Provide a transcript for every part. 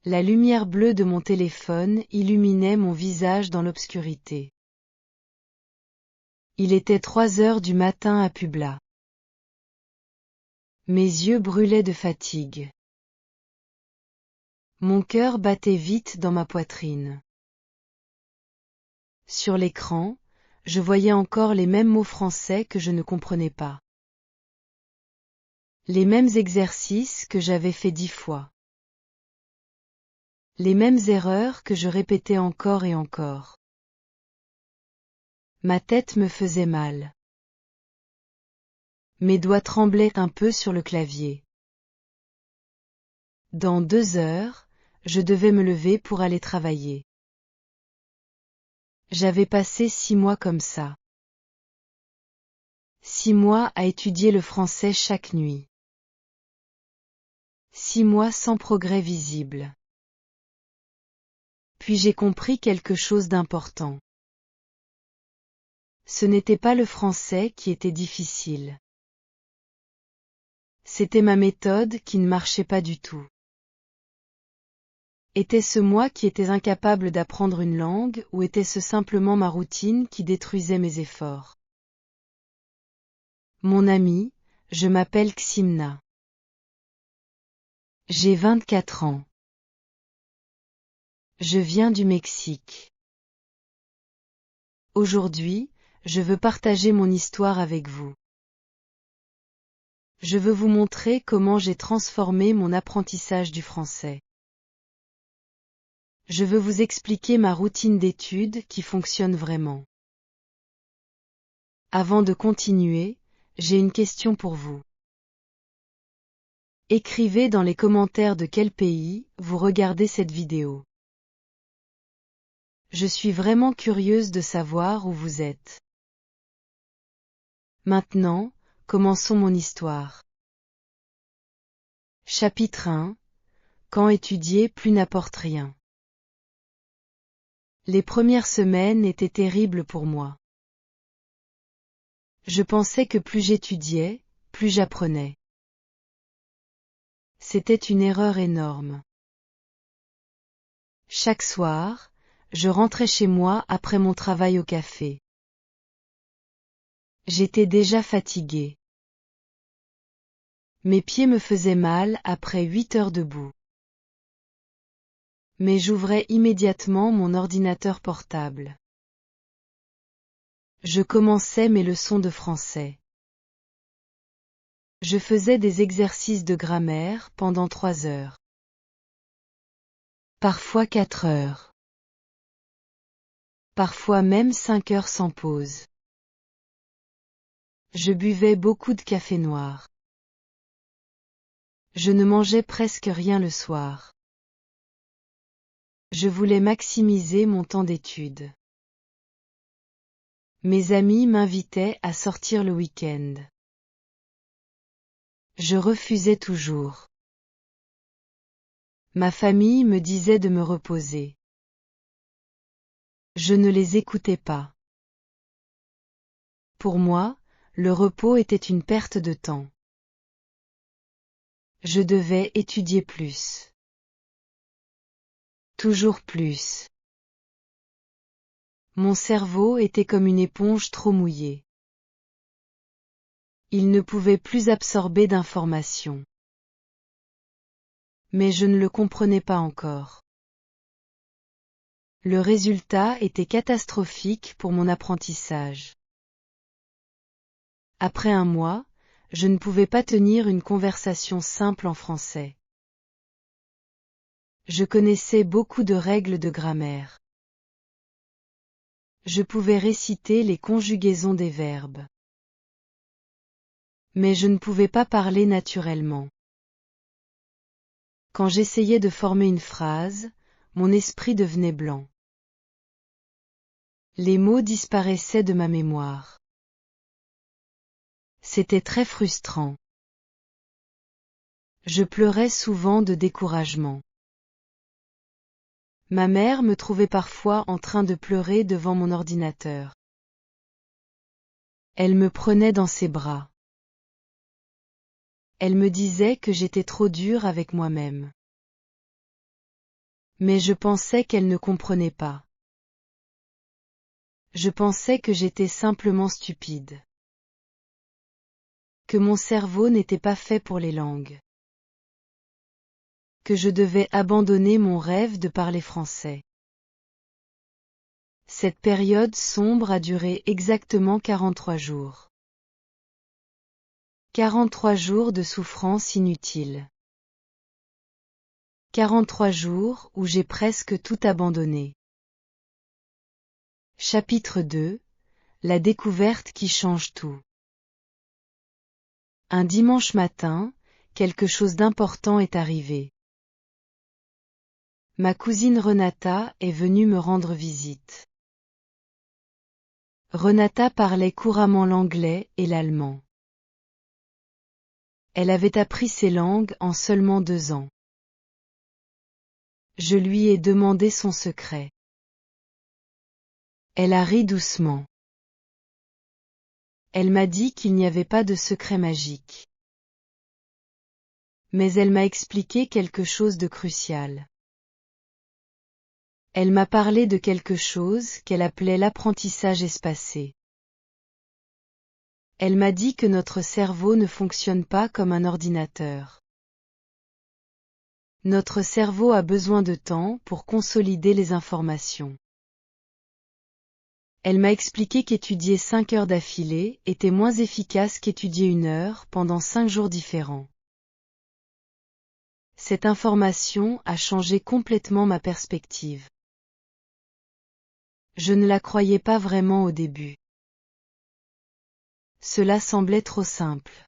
La lumière bleue de mon téléphone illuminait mon visage dans l'obscurité. Il était 3 heures du matin à Publa. Mes yeux brûlaient de fatigue. Mon cœur battait vite dans ma poitrine. Sur l'écran, je voyais encore les mêmes mots français que je ne comprenais pas. Les mêmes exercices que j'avais fait 10 fois. Les mêmes erreurs que je répétais encore et encore. Ma tête me faisait mal. Mes doigts tremblaient un peu sur le clavier. Dans 2 heures, je devais me lever pour aller travailler. J'avais passé 6 mois comme ça. 6 mois à étudier le français chaque nuit. 6 mois sans progrès visible. Puis j'ai compris quelque chose d'important. Ce n'était pas le français qui était difficile. C'était ma méthode qui ne marchait pas du tout. Était-ce moi qui étais incapable d'apprendre une langue ou était-ce simplement ma routine qui détruisait mes efforts? Mon ami, je m'appelle Ximna. J'ai 24 ans. Je viens du Mexique. Aujourd'hui, je veux partager mon histoire avec vous. Je veux vous montrer comment j'ai transformé mon apprentissage du français. Je veux vous expliquer ma routine d'études qui fonctionne vraiment. Avant de continuer, j'ai une question pour vous. Écrivez dans les commentaires de quel pays vous regardez cette vidéo. Je suis vraiment curieuse de savoir où vous êtes. Maintenant, commençons mon histoire. Chapitre 1. Quand étudier plus n'apporte rien. Les premières semaines étaient terribles pour moi. Je pensais que plus j'étudiais, plus j'apprenais. C'était une erreur énorme. Chaque soir, je rentrais chez moi après mon travail au café. J'étais déjà fatiguée. Mes pieds me faisaient mal après 8 heures debout. Mais j'ouvrais immédiatement mon ordinateur portable. Je commençais mes leçons de français. Je faisais des exercices de grammaire pendant 3 heures. Parfois 4 heures. Parfois même 5 heures sans pause. Je buvais beaucoup de café noir. Je ne mangeais presque rien le soir. Je voulais maximiser mon temps d'étude. Mes amis m'invitaient à sortir le week-end. Je refusais toujours. Ma famille me disait de me reposer. Je ne les écoutais pas. Pour moi, le repos était une perte de temps. Je devais étudier plus. Toujours plus. Mon cerveau était comme une éponge trop mouillée. Il ne pouvait plus absorber d'informations. Mais je ne le comprenais pas encore. Le résultat était catastrophique pour mon apprentissage. Après un mois, je ne pouvais pas tenir une conversation simple en français. Je connaissais beaucoup de règles de grammaire. Je pouvais réciter les conjugaisons des verbes. Mais je ne pouvais pas parler naturellement. Quand j'essayais de former une phrase, mon esprit devenait blanc. Les mots disparaissaient de ma mémoire. C'était très frustrant. Je pleurais souvent de découragement. Ma mère me trouvait parfois en train de pleurer devant mon ordinateur. Elle me prenait dans ses bras. Elle me disait que j'étais trop dure avec moi-même. Mais je pensais qu'elle ne comprenait pas. Je pensais que j'étais simplement stupide. Que mon cerveau n'était pas fait pour les langues. Que je devais abandonner mon rêve de parler français. Cette période sombre a duré exactement 43 jours. 43 jours de souffrance inutile. 43 jours où j'ai presque tout abandonné. Chapitre 2. La découverte qui change tout. Un dimanche matin, quelque chose d'important est arrivé. Ma cousine Renata est venue me rendre visite. Renata parlait couramment l'anglais et l'allemand. Elle avait appris ces langues en seulement 2 ans. Je lui ai demandé son secret. Elle a ri doucement. Elle m'a dit qu'il n'y avait pas de secret magique. Mais elle m'a expliqué quelque chose de crucial. Elle m'a parlé de quelque chose qu'elle appelait l'apprentissage espacé. Elle m'a dit que notre cerveau ne fonctionne pas comme un ordinateur. Notre cerveau a besoin de temps pour consolider les informations. Elle m'a expliqué qu'étudier 5 heures d'affilée était moins efficace qu'étudier 1 heure pendant 5 jours différents. Cette information a changé complètement ma perspective. Je ne la croyais pas vraiment au début. Cela semblait trop simple.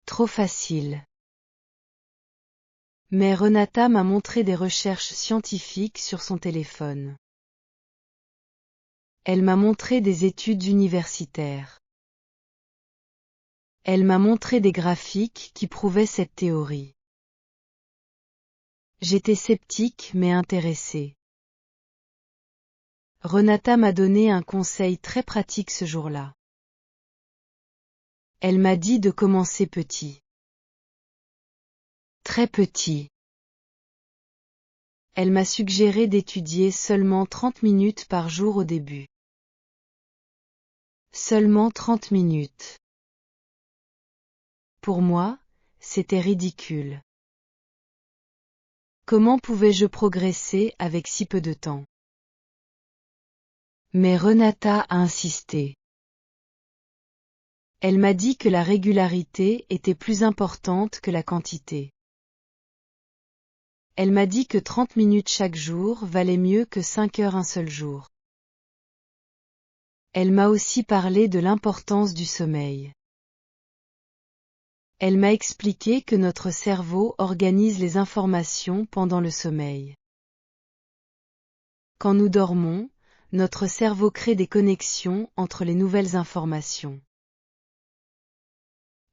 Trop facile. Mais Renata m'a montré des recherches scientifiques sur son téléphone. Elle m'a montré des études universitaires. Elle m'a montré des graphiques qui prouvaient cette théorie. J'étais sceptique mais intéressé. Renata m'a donné un conseil très pratique ce jour-là. Elle m'a dit de commencer petit. Très petit. Elle m'a suggéré d'étudier seulement 30 minutes par jour au début. Seulement 30 minutes. Pour moi, c'était ridicule. Comment pouvais-je progresser avec si peu de temps? Mais Renata a insisté. Elle m'a dit que la régularité était plus importante que la quantité. Elle m'a dit que 30 minutes chaque jour valait mieux que 5 heures un seul jour. Elle m'a aussi parlé de l'importance du sommeil. Elle m'a expliqué que notre cerveau organise les informations pendant le sommeil. Quand nous dormons, notre cerveau crée des connexions entre les nouvelles informations.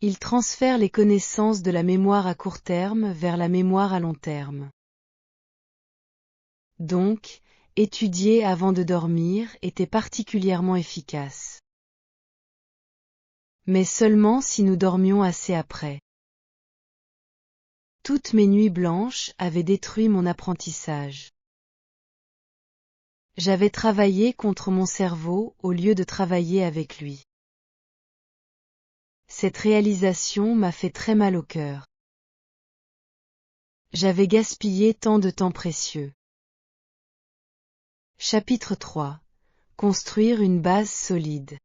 Il transfère les connaissances de la mémoire à court terme vers la mémoire à long terme. Donc, étudier avant de dormir était particulièrement efficace. Mais seulement si nous dormions assez après. Toutes mes nuits blanches avaient détruit mon apprentissage. J'avais travaillé contre mon cerveau au lieu de travailler avec lui. Cette réalisation m'a fait très mal au cœur. J'avais gaspillé tant de temps précieux. Chapitre 3. Construire une base solide.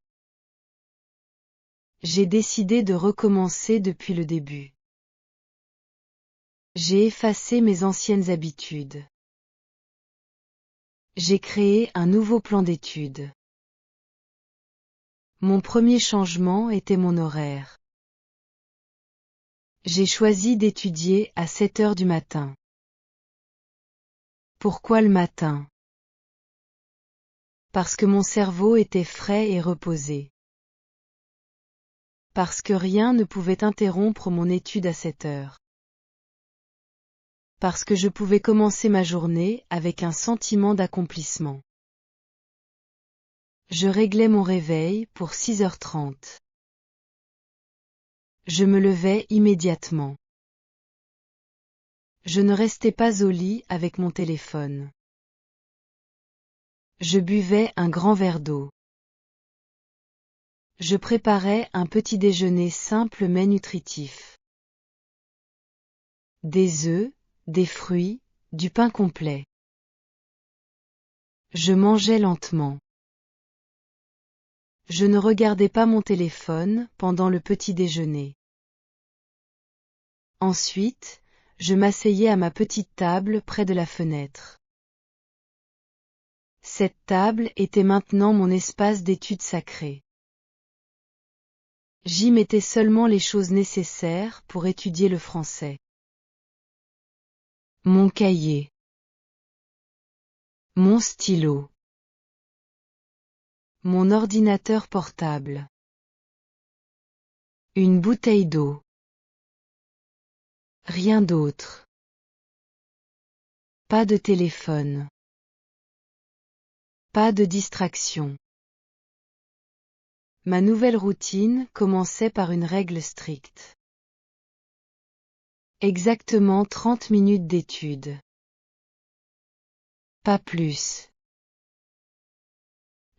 J'ai décidé de recommencer depuis le début. J'ai effacé mes anciennes habitudes. J'ai créé un nouveau plan d'études. Mon premier changement était mon horaire. J'ai choisi d'étudier à 7 heures du matin. Pourquoi le matin? Parce que mon cerveau était frais et reposé. Parce que rien ne pouvait interrompre mon étude à 7 heures. Parce que je pouvais commencer ma journée avec un sentiment d'accomplissement. Je réglais mon réveil pour 6h30. Je me levais immédiatement. Je ne restais pas au lit avec mon téléphone. Je buvais un grand verre d'eau. Je préparais un petit déjeuner simple mais nutritif. Des œufs, des fruits, du pain complet. Je mangeais lentement. Je ne regardais pas mon téléphone pendant le petit déjeuner. Ensuite, je m'asseyais à ma petite table près de la fenêtre. Cette table était maintenant mon espace d'étude sacrée. J'y mettais seulement les choses nécessaires pour étudier le français. Mon cahier. Mon stylo. Mon ordinateur portable. Une bouteille d'eau. Rien d'autre. Pas de téléphone. Pas de distraction. Ma nouvelle routine commençait par une règle stricte. Exactement 30 minutes d'étude. Pas plus.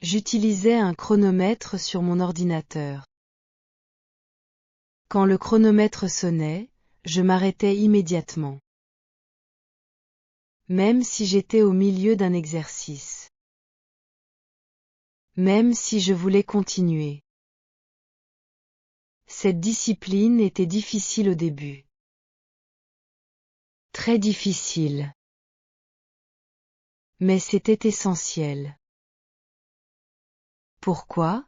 J'utilisais un chronomètre sur mon ordinateur. Quand le chronomètre sonnait, je m'arrêtais immédiatement. Même si j'étais au milieu d'un exercice. Même si je voulais continuer. Cette discipline était difficile au début. Très difficile. Mais c'était essentiel. Pourquoi ?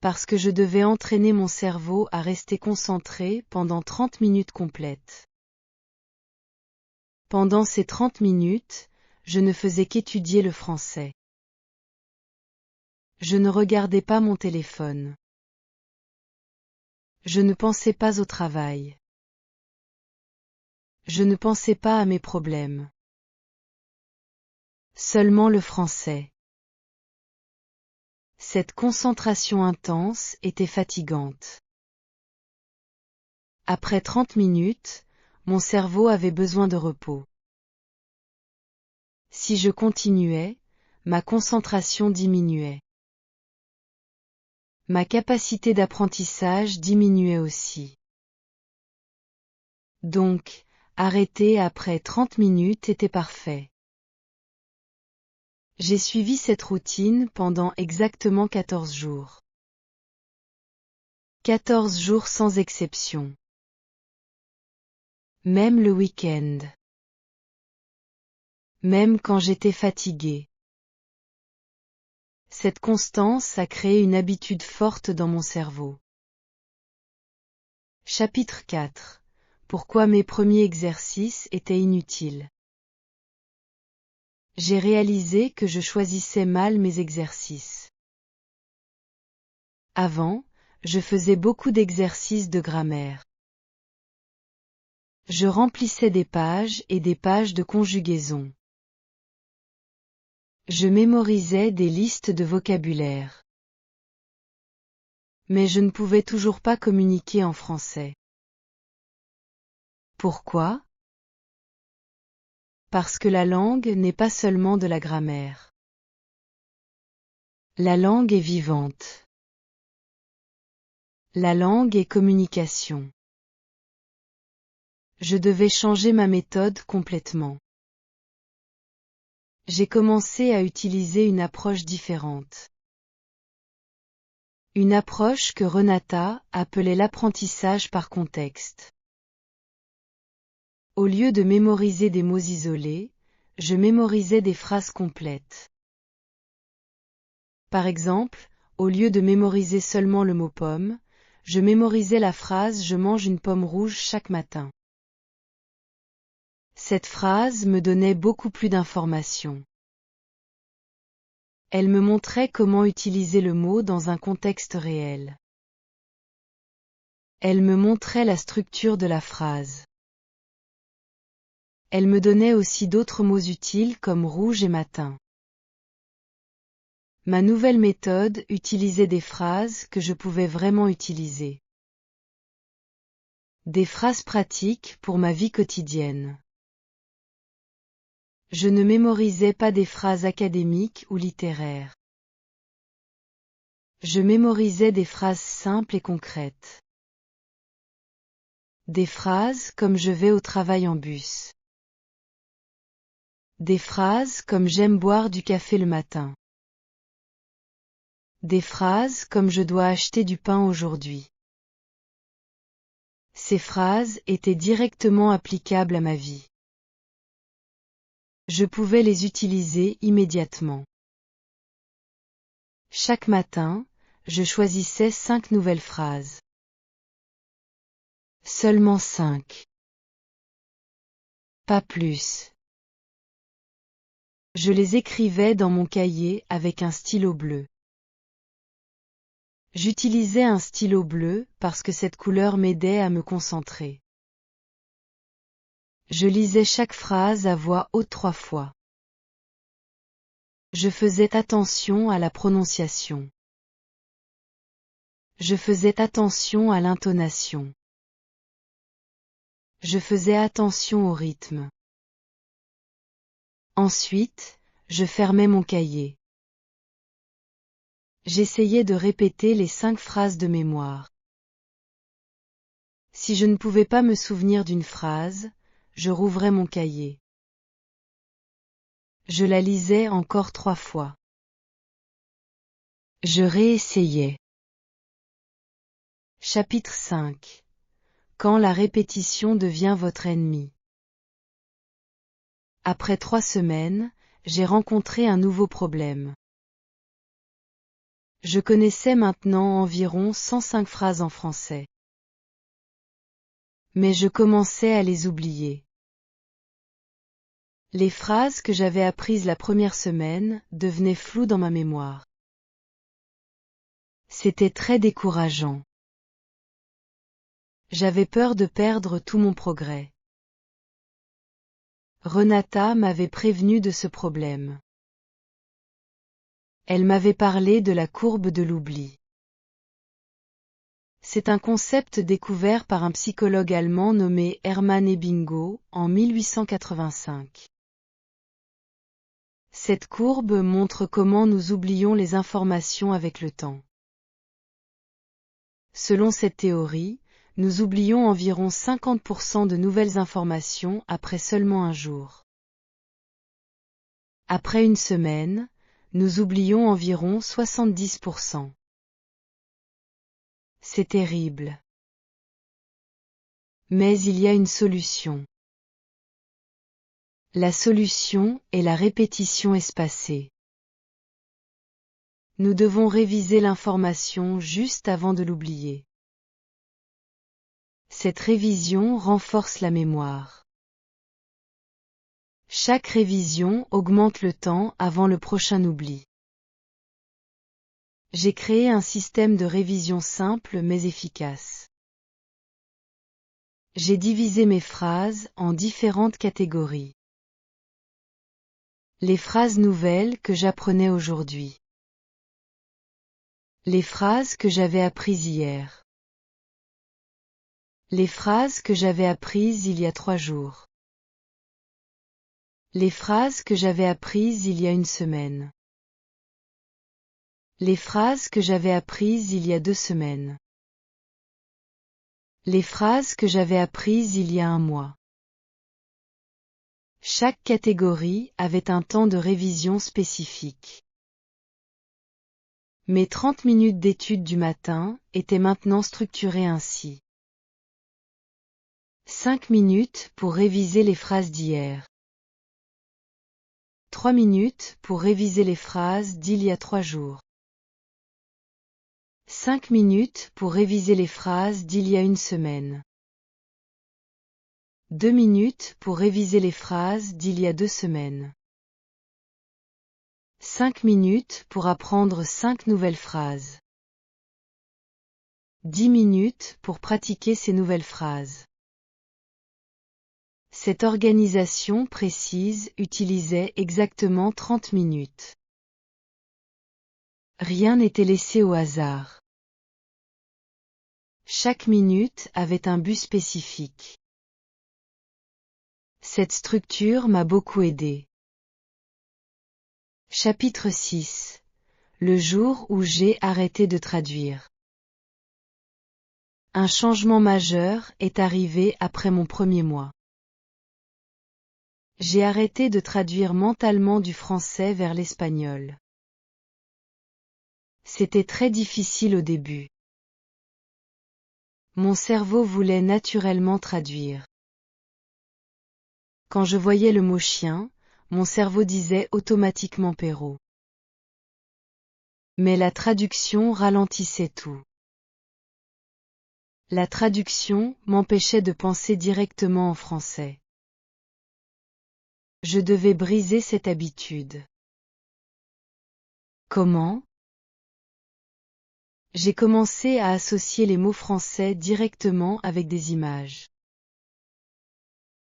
Parce que je devais entraîner mon cerveau à rester concentré pendant 30 minutes complètes. Pendant ces 30 minutes, je ne faisais qu'étudier le français. Je ne regardais pas mon téléphone. Je ne pensais pas au travail. Je ne pensais pas à mes problèmes. Seulement le français. Cette concentration intense était fatigante. Après 30 minutes, mon cerveau avait besoin de repos. Si je continuais, ma concentration diminuait. Ma capacité d'apprentissage diminuait aussi. Donc, arrêter après 30 minutes était parfait. J'ai suivi cette routine pendant exactement 14 jours. 14 jours sans exception. Même le week-end. Même quand j'étais fatiguée. Cette constance a créé une habitude forte dans mon cerveau. Chapitre 4. Pourquoi mes premiers exercices étaient inutiles. J'ai réalisé que je choisissais mal mes exercices. Avant, je faisais beaucoup d'exercices de grammaire. Je remplissais des pages et des pages de conjugaison. Je mémorisais des listes de vocabulaire. Mais je ne pouvais toujours pas communiquer en français. Pourquoi ? Parce que la langue n'est pas seulement de la grammaire. La langue est vivante. La langue est communication. Je devais changer ma méthode complètement. J'ai commencé à utiliser une approche différente. Une approche que Renata appelait l'apprentissage par contexte. Au lieu de mémoriser des mots isolés, je mémorisais des phrases complètes. Par exemple, au lieu de mémoriser seulement le mot pomme, je mémorisais la phrase « Je mange une pomme rouge chaque matin ». Cette phrase me donnait beaucoup plus d'informations. Elle me montrait comment utiliser le mot dans un contexte réel. Elle me montrait la structure de la phrase. Elle me donnait aussi d'autres mots utiles comme rouge et matin. Ma nouvelle méthode utilisait des phrases que je pouvais vraiment utiliser. Des phrases pratiques pour ma vie quotidienne. Je ne mémorisais pas des phrases académiques ou littéraires. Je mémorisais des phrases simples et concrètes. Des phrases comme je vais au travail en bus. Des phrases comme j'aime boire du café le matin. Des phrases comme je dois acheter du pain aujourd'hui. Ces phrases étaient directement applicables à ma vie. Je pouvais les utiliser immédiatement. Chaque matin, je choisissais 5 nouvelles phrases. Seulement 5. Pas plus. Je les écrivais dans mon cahier avec un stylo bleu. J'utilisais un stylo bleu parce que cette couleur m'aidait à me concentrer. Je lisais chaque phrase à voix haute 3 fois. Je faisais attention à la prononciation. Je faisais attention à l'intonation. Je faisais attention au rythme. Ensuite, je fermais mon cahier. J'essayais de répéter les 5 phrases de mémoire. Si je ne pouvais pas me souvenir d'une phrase, je rouvrais mon cahier. Je la lisais encore 3 fois. Je réessayais. Chapitre 5. Quand la répétition devient votre ennemi. Après 3 semaines, j'ai rencontré un nouveau problème. Je connaissais maintenant environ 105 phrases en français. Mais je commençais à les oublier. Les phrases que j'avais apprises la première semaine devenaient floues dans ma mémoire. C'était très décourageant. J'avais peur de perdre tout mon progrès. Renata m'avait prévenu de ce problème. Elle m'avait parlé de la courbe de l'oubli. C'est un concept découvert par un psychologue allemand nommé Hermann Ebbingo en 1885. Cette courbe montre comment nous oublions les informations avec le temps. Selon cette théorie, nous oublions environ 50% de nouvelles informations après seulement un jour. Après une semaine, nous oublions environ 70%. C'est terrible. Mais il y a une solution. La solution est la répétition espacée. Nous devons réviser l'information juste avant de l'oublier. Cette révision renforce la mémoire. Chaque révision augmente le temps avant le prochain oubli. J'ai créé un système de révision simple mais efficace. J'ai divisé mes phrases en différentes catégories. Les phrases nouvelles que j'apprenais aujourd'hui. Les phrases que j'avais apprises hier. Les phrases que j'avais apprises il y a 3 jours. Les phrases que j'avais apprises il y a une semaine. Les phrases que j'avais apprises il y a 2 semaines. Les phrases que j'avais apprises il y a 1 mois. Chaque catégorie avait un temps de révision spécifique. Mes 30 minutes d'étude du matin étaient maintenant structurées ainsi. 5 minutes pour réviser les phrases d'hier. 3 minutes pour réviser les phrases d'il y a 3 jours. 5 minutes pour réviser les phrases d'il y a une semaine. 2 minutes pour réviser les phrases d'il y a 2 semaines. 5 minutes pour apprendre 5 nouvelles phrases. 10 minutes pour pratiquer ces nouvelles phrases. Cette organisation précise utilisait exactement 30 minutes. Rien n'était laissé au hasard. Chaque minute avait un but spécifique. Cette structure m'a beaucoup aidé. Chapitre 6. Le jour où j'ai arrêté de traduire. Un changement majeur est arrivé après mon premier mois. J'ai arrêté de traduire mentalement du français vers l'espagnol. C'était très difficile au début. Mon cerveau voulait naturellement traduire. Quand je voyais le mot chien, mon cerveau disait automatiquement Perrault. Mais la traduction ralentissait tout. La traduction m'empêchait de penser directement en français. Je devais briser cette habitude. Comment ? J'ai commencé à associer les mots français directement avec des images.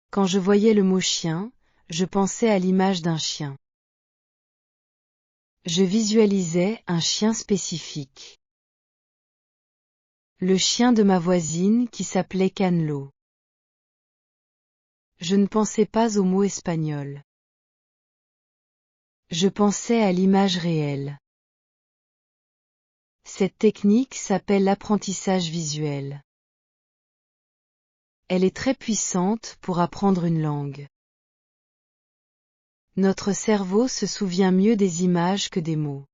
Quand je voyais le mot chien, je pensais à l'image d'un chien. Je visualisais un chien spécifique. Le chien de ma voisine qui s'appelait Canelo. Je ne pensais pas au mot espagnol. Je pensais à l'image réelle. Cette technique s'appelle l'apprentissage visuel. Elle est très puissante pour apprendre une langue. Notre cerveau se souvient mieux des images que des mots.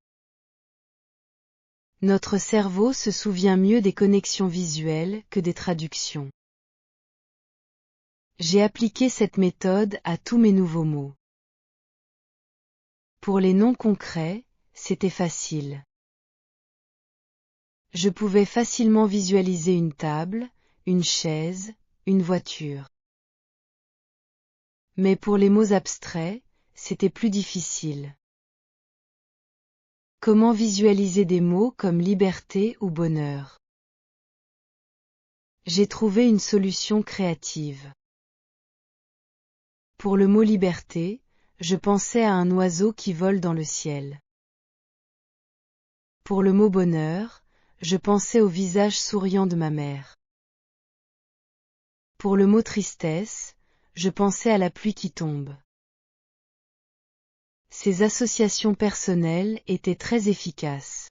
Notre cerveau se souvient mieux des connexions visuelles que des traductions. J'ai appliqué cette méthode à tous mes nouveaux mots. Pour les noms concrets, c'était facile. Je pouvais facilement visualiser une table, une chaise, une voiture. Mais pour les mots abstraits, c'était plus difficile. Comment visualiser des mots comme liberté ou bonheur ? J'ai trouvé une solution créative. Pour le mot liberté, je pensais à un oiseau qui vole dans le ciel. Pour le mot bonheur, je pensais au visage souriant de ma mère. Pour le mot tristesse, je pensais à la pluie qui tombe. Ces associations personnelles étaient très efficaces.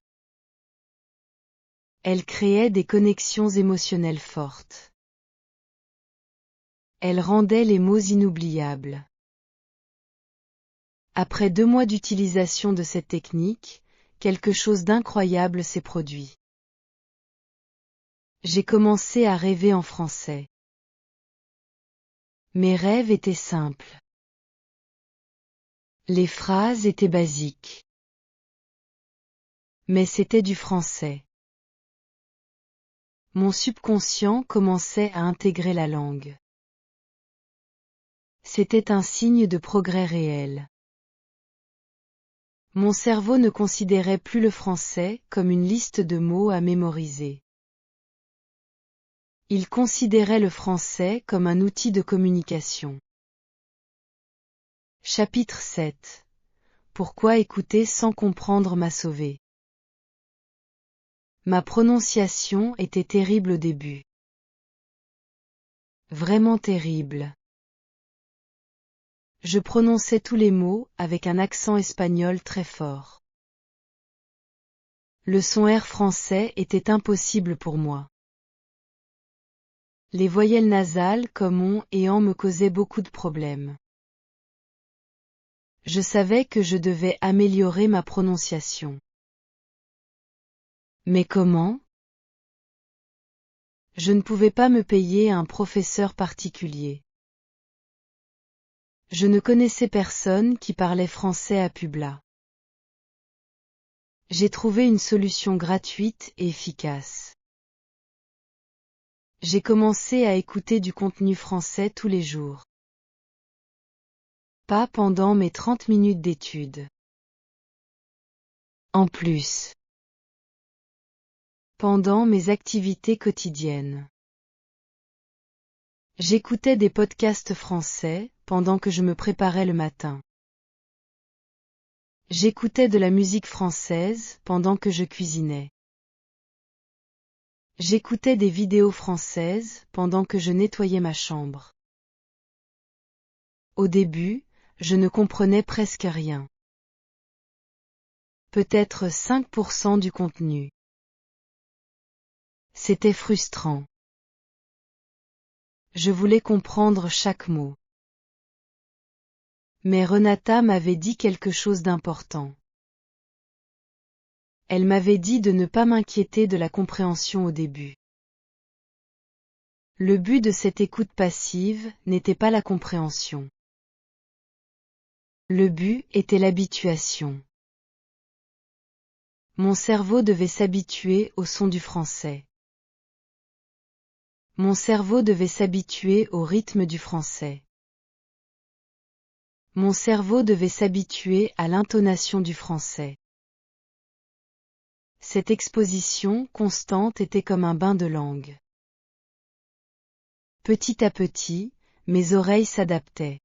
Elles créaient des connexions émotionnelles fortes. Elles rendaient les mots inoubliables. Après 2 mois d'utilisation de cette technique, quelque chose d'incroyable s'est produit. J'ai commencé à rêver en français. Mes rêves étaient simples. Les phrases étaient basiques. Mais c'était du français. Mon subconscient commençait à intégrer la langue. C'était un signe de progrès réel. Mon cerveau ne considérait plus le français comme une liste de mots à mémoriser. Il considérait le français comme un outil de communication. Chapitre 7. Pourquoi écouter sans comprendre m'a sauvé. Ma prononciation était terrible au début. Vraiment terrible. Je prononçais tous les mots avec un accent espagnol très fort. Le son R français était impossible pour moi. Les voyelles nasales comme on et en me causaient beaucoup de problèmes. Je savais que je devais améliorer ma prononciation. Mais comment ? Je ne pouvais pas me payer un professeur particulier. Je ne connaissais personne qui parlait français à Publa. J'ai trouvé une solution gratuite et efficace. J'ai commencé à écouter du contenu français tous les jours. Pas pendant mes 30 minutes d'études. En plus. Pendant mes activités quotidiennes. J'écoutais des podcasts français pendant que je me préparais le matin. J'écoutais de la musique française pendant que je cuisinais. J'écoutais des vidéos françaises pendant que je nettoyais ma chambre. Au début, je ne comprenais presque rien. Peut-être 5% du contenu. C'était frustrant. Je voulais comprendre chaque mot. Mais Renata m'avait dit quelque chose d'important. Elle m'avait dit de ne pas m'inquiéter de la compréhension au début. Le but de cette écoute passive n'était pas la compréhension. Le but était l'habituation. Mon cerveau devait s'habituer au son du français. Mon cerveau devait s'habituer au rythme du français. Mon cerveau devait s'habituer à l'intonation du français. Cette exposition constante était comme un bain de langue. Petit à petit, mes oreilles s'adaptaient.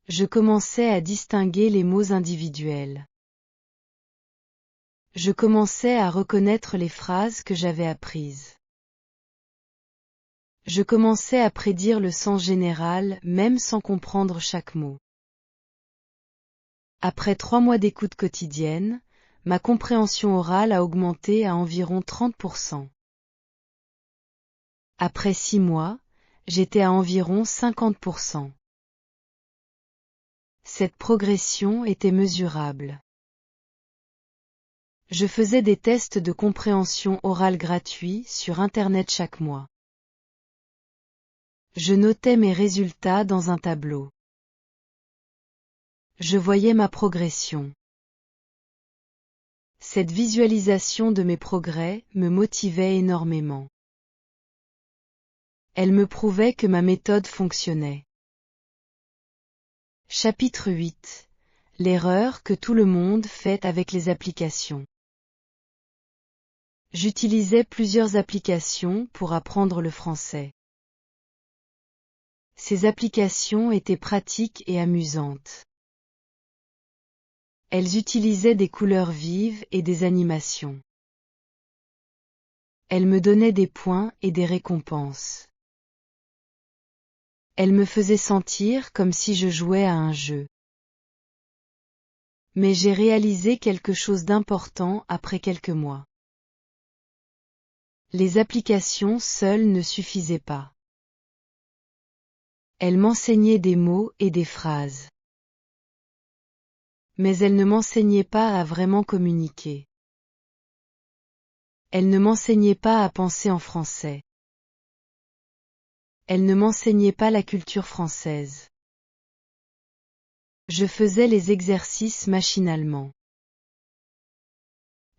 Je commençais à distinguer les mots individuels. Je commençais à reconnaître les phrases que j'avais apprises. Je commençais à prédire le sens général même sans comprendre chaque mot. Après 3 mois d'écoute quotidienne, ma compréhension orale a augmenté à environ 30%. Après 6 mois, j'étais à environ 50%. Cette progression était mesurable. Je faisais des tests de compréhension orale gratuits sur Internet chaque mois. Je notais mes résultats dans un tableau. Je voyais ma progression. Cette visualisation de mes progrès me motivait énormément. Elle me prouvait que ma méthode fonctionnait. Chapitre 8. L'erreur que tout le monde fait avec les applications. J'utilisais plusieurs applications pour apprendre le français. Ces applications étaient pratiques et amusantes. Elles utilisaient des couleurs vives et des animations. Elles me donnaient des points et des récompenses. Elles me faisaient sentir comme si je jouais à un jeu. Mais j'ai réalisé quelque chose d'important après quelques mois. Les applications seules ne suffisaient pas. Elles m'enseignaient des mots et des phrases. Mais elles ne m'enseignaient pas à vraiment communiquer. Elles ne m'enseignaient pas à penser en français. Elles ne m'enseignaient pas la culture française. Je faisais les exercices machinalement.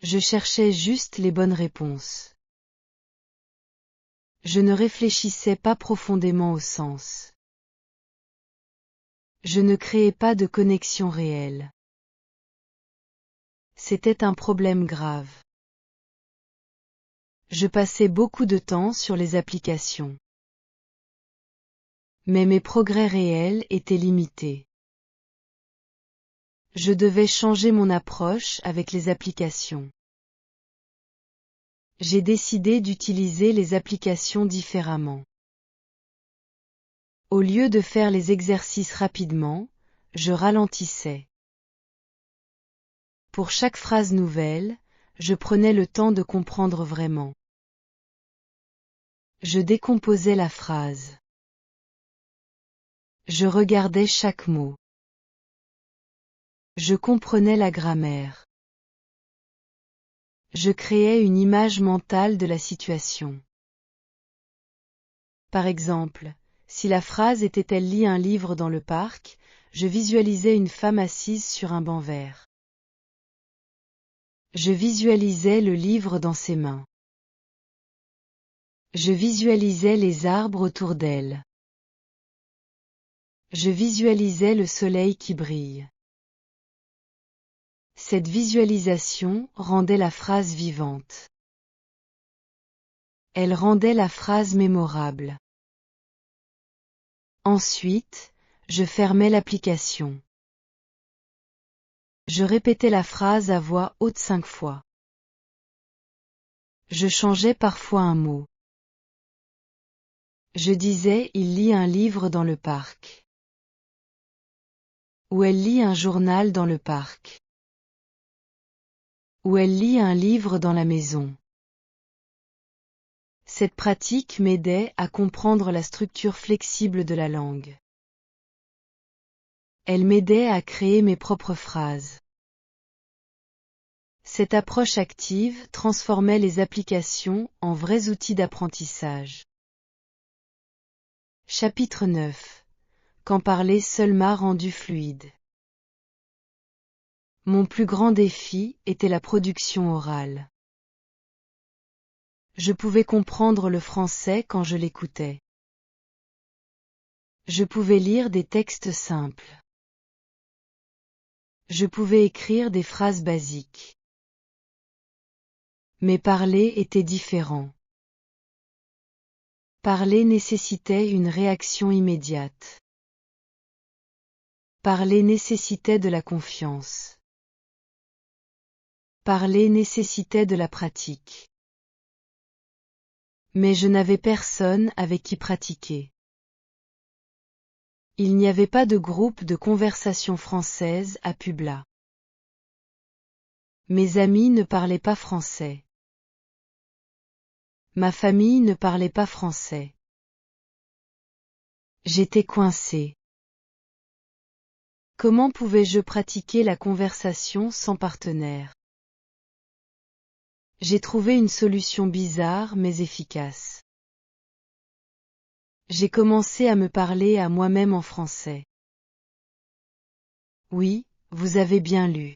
Je cherchais juste les bonnes réponses. Je ne réfléchissais pas profondément au sens. Je ne créais pas de connexion réelle. C'était un problème grave. Je passais beaucoup de temps sur les applications. Mais mes progrès réels étaient limités. Je devais changer mon approche avec les applications. J'ai décidé d'utiliser les applications différemment. Au lieu de faire les exercices rapidement, je ralentissais. Pour chaque phrase nouvelle, je prenais le temps de comprendre vraiment. Je décomposais la phrase. Je regardais chaque mot. Je comprenais la grammaire. Je créais une image mentale de la situation. Par exemple, si la phrase était « Elle lit un livre dans le parc », je visualisais une femme assise sur un banc vert. Je visualisais le livre dans ses mains. Je visualisais les arbres autour d'elle. Je visualisais le soleil qui brille. Cette visualisation rendait la phrase vivante. Elle rendait la phrase mémorable. Ensuite, je fermais l'application. Je répétais la phrase à voix haute 5 fois. Je changeais parfois un mot. Je disais il lit un livre dans le parc. Ou elle lit un journal dans le parc. Ou elle lit un livre dans la maison. Cette pratique m'aidait à comprendre la structure flexible de la langue. Elle m'aidait à créer mes propres phrases. Cette approche active transformait les applications en vrais outils d'apprentissage. Chapitre 9. Quand parler seul m'a rendu fluide. Mon plus grand défi était la production orale. Je pouvais comprendre le français quand je l'écoutais. Je pouvais lire des textes simples. Je pouvais écrire des phrases basiques. Mais parler était différent. Parler nécessitait une réaction immédiate. Parler nécessitait de la confiance. Parler nécessitait de la pratique. Mais je n'avais personne avec qui pratiquer. Il n'y avait pas de groupe de conversation française à Publa. Mes amis ne parlaient pas français. Ma famille ne parlait pas français. J'étais coincé. Comment pouvais-je pratiquer la conversation sans partenaire? J'ai trouvé une solution bizarre mais efficace. J'ai commencé à me parler à moi-même en français. Oui, vous avez bien lu.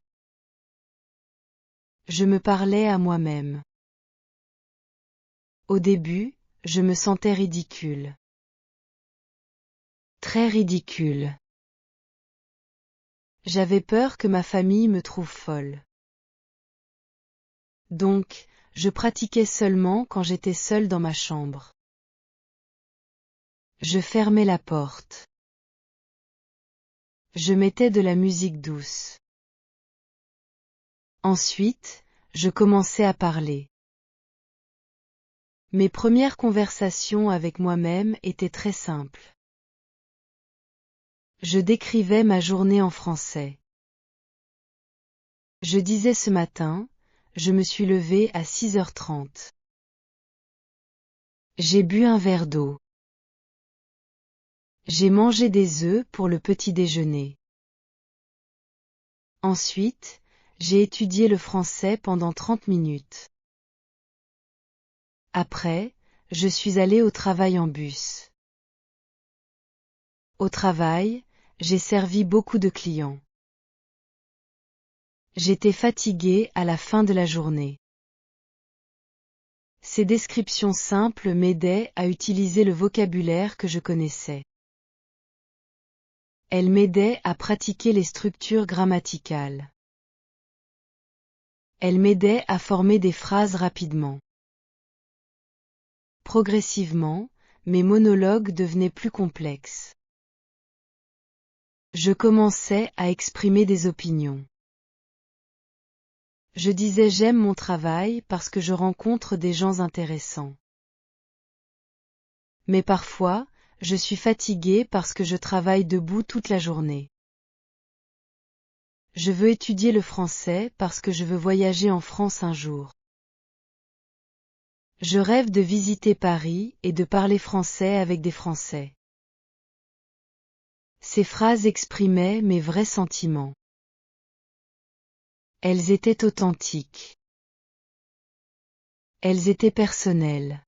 Je me parlais à moi-même. Au début, je me sentais ridicule. Très ridicule. J'avais peur que ma famille me trouve folle. Donc, je pratiquais seulement quand j'étais seule dans ma chambre. Je fermais la porte. Je mettais de la musique douce. Ensuite, je commençais à parler. Mes premières conversations avec moi-même étaient très simples. Je décrivais ma journée en français. Je disais ce matin, je me suis levée à 6h30. J'ai bu un verre d'eau. J'ai mangé des œufs pour le petit déjeuner. Ensuite, j'ai étudié le français pendant 30 minutes. Après, je suis allée au travail en bus. Au travail, j'ai servi beaucoup de clients. J'étais fatiguée à la fin de la journée. Ces descriptions simples m'aidaient à utiliser le vocabulaire que je connaissais. Elles m'aidaient à pratiquer les structures grammaticales. Elles m'aidaient à former des phrases rapidement. Progressivement, mes monologues devenaient plus complexes. Je commençais à exprimer des opinions. Je disais j'aime mon travail parce que je rencontre des gens intéressants. Mais parfois, je suis fatiguée parce que je travaille debout toute la journée. Je veux étudier le français parce que je veux voyager en France un jour. Je rêve de visiter Paris et de parler français avec des Français. Ces phrases exprimaient mes vrais sentiments. Elles étaient authentiques. Elles étaient personnelles.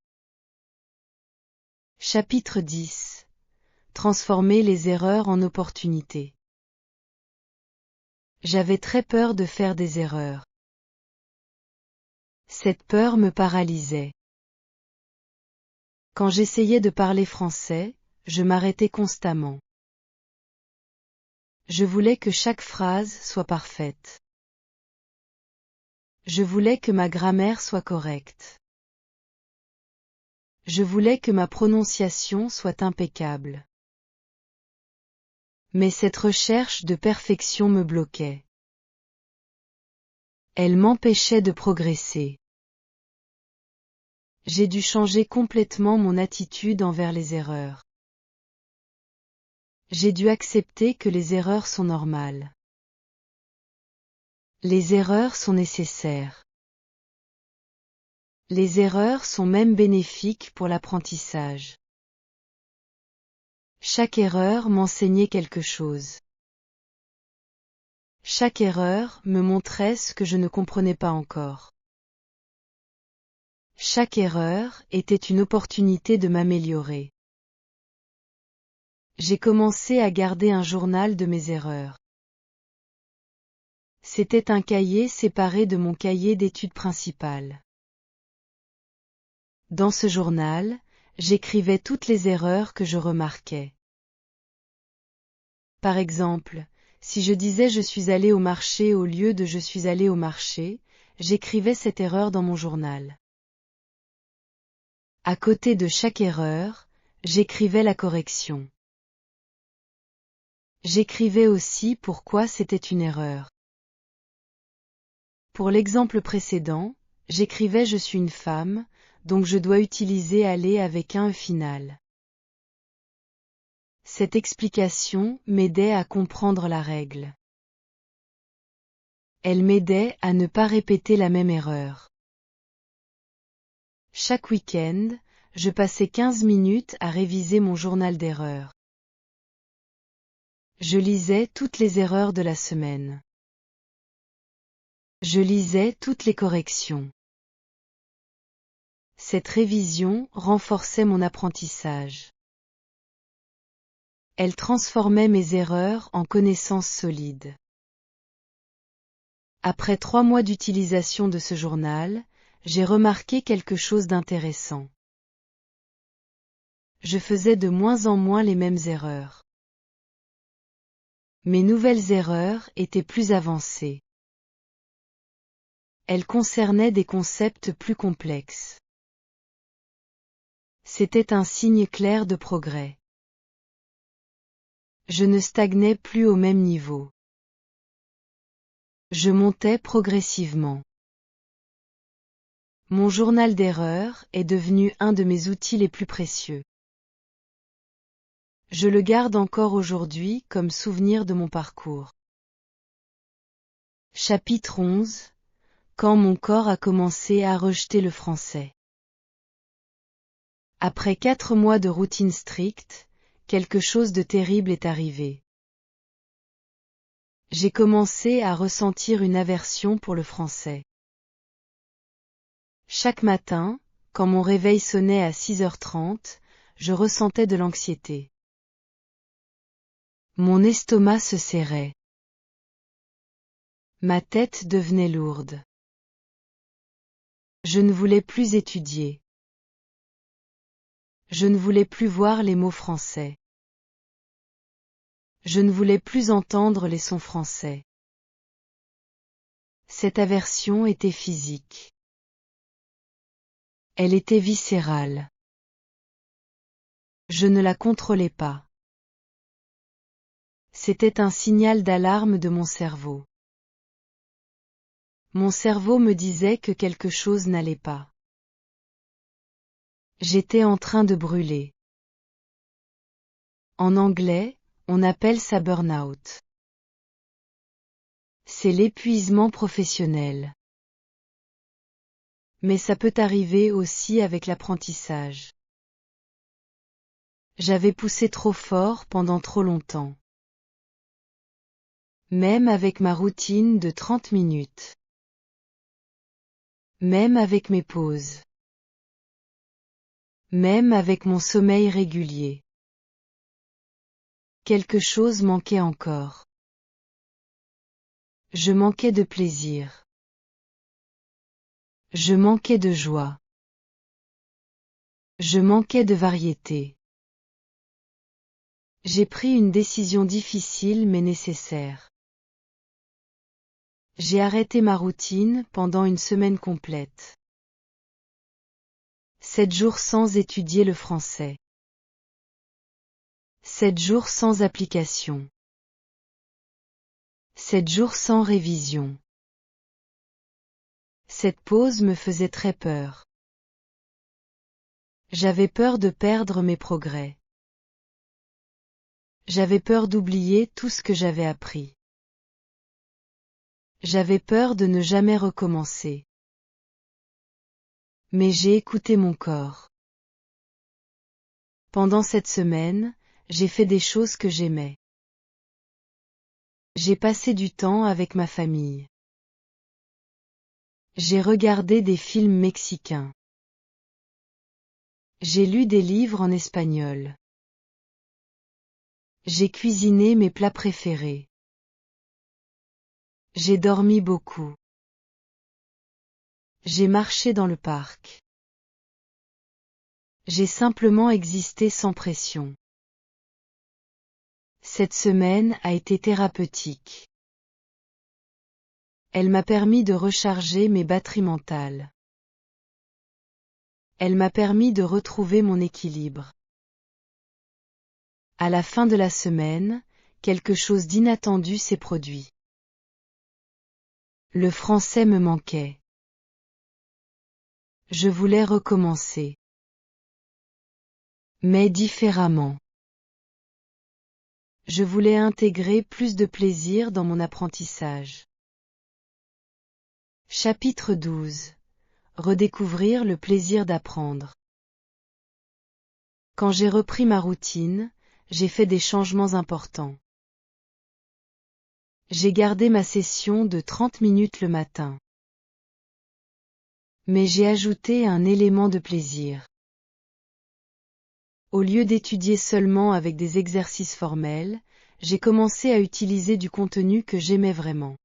Chapitre 10. Transformer les erreurs en opportunités. J'avais très peur de faire des erreurs. Cette peur me paralysait. Quand j'essayais de parler français, je m'arrêtais constamment. Je voulais que chaque phrase soit parfaite. Je voulais que ma grammaire soit correcte. Je voulais que ma prononciation soit impeccable. Mais cette recherche de perfection me bloquait. Elle m'empêchait de progresser. J'ai dû changer complètement mon attitude envers les erreurs. J'ai dû accepter que les erreurs sont normales. Les erreurs sont nécessaires. Les erreurs sont même bénéfiques pour l'apprentissage. Chaque erreur m'enseignait quelque chose. Chaque erreur me montrait ce que je ne comprenais pas encore. Chaque erreur était une opportunité de m'améliorer. J'ai commencé à garder un journal de mes erreurs. C'était un cahier séparé de mon cahier d'études principales. Dans ce journal, j'écrivais toutes les erreurs que je remarquais. Par exemple, si je disais je suis allé au marché au lieu de je suis allé au marché, j'écrivais cette erreur dans mon journal. À côté de chaque erreur, j'écrivais la correction. J'écrivais aussi pourquoi c'était une erreur. Pour l'exemple précédent, j'écrivais je suis une femme, donc je dois utiliser aller avec un E final. Cette explication m'aidait à comprendre la règle. Elle m'aidait à ne pas répéter la même erreur. Chaque week-end, je passais 15 minutes à réviser mon journal d'erreurs. Je lisais toutes les erreurs de la semaine. Je lisais toutes les corrections. Cette révision renforçait mon apprentissage. Elle transformait mes erreurs en connaissances solides. Après 3 mois d'utilisation de ce journal, j'ai remarqué quelque chose d'intéressant. Je faisais de moins en moins les mêmes erreurs. Mes nouvelles erreurs étaient plus avancées. Elles concernaient des concepts plus complexes. C'était un signe clair de progrès. Je ne stagnais plus au même niveau. Je montais progressivement. Mon journal d'erreurs est devenu un de mes outils les plus précieux. Je le garde encore aujourd'hui comme souvenir de mon parcours. Chapitre 11. Quand mon corps a commencé à rejeter le français. Après 4 mois de routine stricte, quelque chose de terrible est arrivé. J'ai commencé à ressentir une aversion pour le français. Chaque matin, quand mon réveil sonnait à 6h30, je ressentais de l'anxiété. Mon estomac se serrait. Ma tête devenait lourde. Je ne voulais plus étudier. Je ne voulais plus voir les mots français. Je ne voulais plus entendre les sons français. Cette aversion était physique. Elle était viscérale. Je ne la contrôlais pas. C'était un signal d'alarme de mon cerveau. Mon cerveau me disait que quelque chose n'allait pas. J'étais en train de brûler. En anglais, on appelle ça burn-out. C'est l'épuisement professionnel. Mais ça peut arriver aussi avec l'apprentissage. J'avais poussé trop fort pendant trop longtemps. Même avec ma routine de 30 minutes. Même avec mes pauses. Même avec mon sommeil régulier. Quelque chose manquait encore. Je manquais de plaisir. Je manquais de joie. Je manquais de variété. J'ai pris une décision difficile mais nécessaire. J'ai arrêté ma routine pendant une semaine complète. 7 jours sans étudier le français. 7 jours sans application. 7 jours sans révision. Cette pause me faisait très peur. J'avais peur de perdre mes progrès. J'avais peur d'oublier tout ce que j'avais appris. J'avais peur de ne jamais recommencer. Mais j'ai écouté mon corps. Pendant cette semaine, j'ai fait des choses que j'aimais. J'ai passé du temps avec ma famille. J'ai regardé des films mexicains. J'ai lu des livres en espagnol. J'ai cuisiné mes plats préférés. J'ai dormi beaucoup. J'ai marché dans le parc. J'ai simplement existé sans pression. Cette semaine a été thérapeutique. Elle m'a permis de recharger mes batteries mentales. Elle m'a permis de retrouver mon équilibre. À la fin de la semaine, quelque chose d'inattendu s'est produit. Le français me manquait. Je voulais recommencer. Mais différemment. Je voulais intégrer plus de plaisir dans mon apprentissage. Chapitre 12. Redécouvrir le plaisir d'apprendre. Quand j'ai repris ma routine, j'ai fait des changements importants. J'ai gardé ma session de 30 minutes le matin. Mais j'ai ajouté un élément de plaisir. Au lieu d'étudier seulement avec des exercices formels, j'ai commencé à utiliser du contenu que j'aimais vraiment.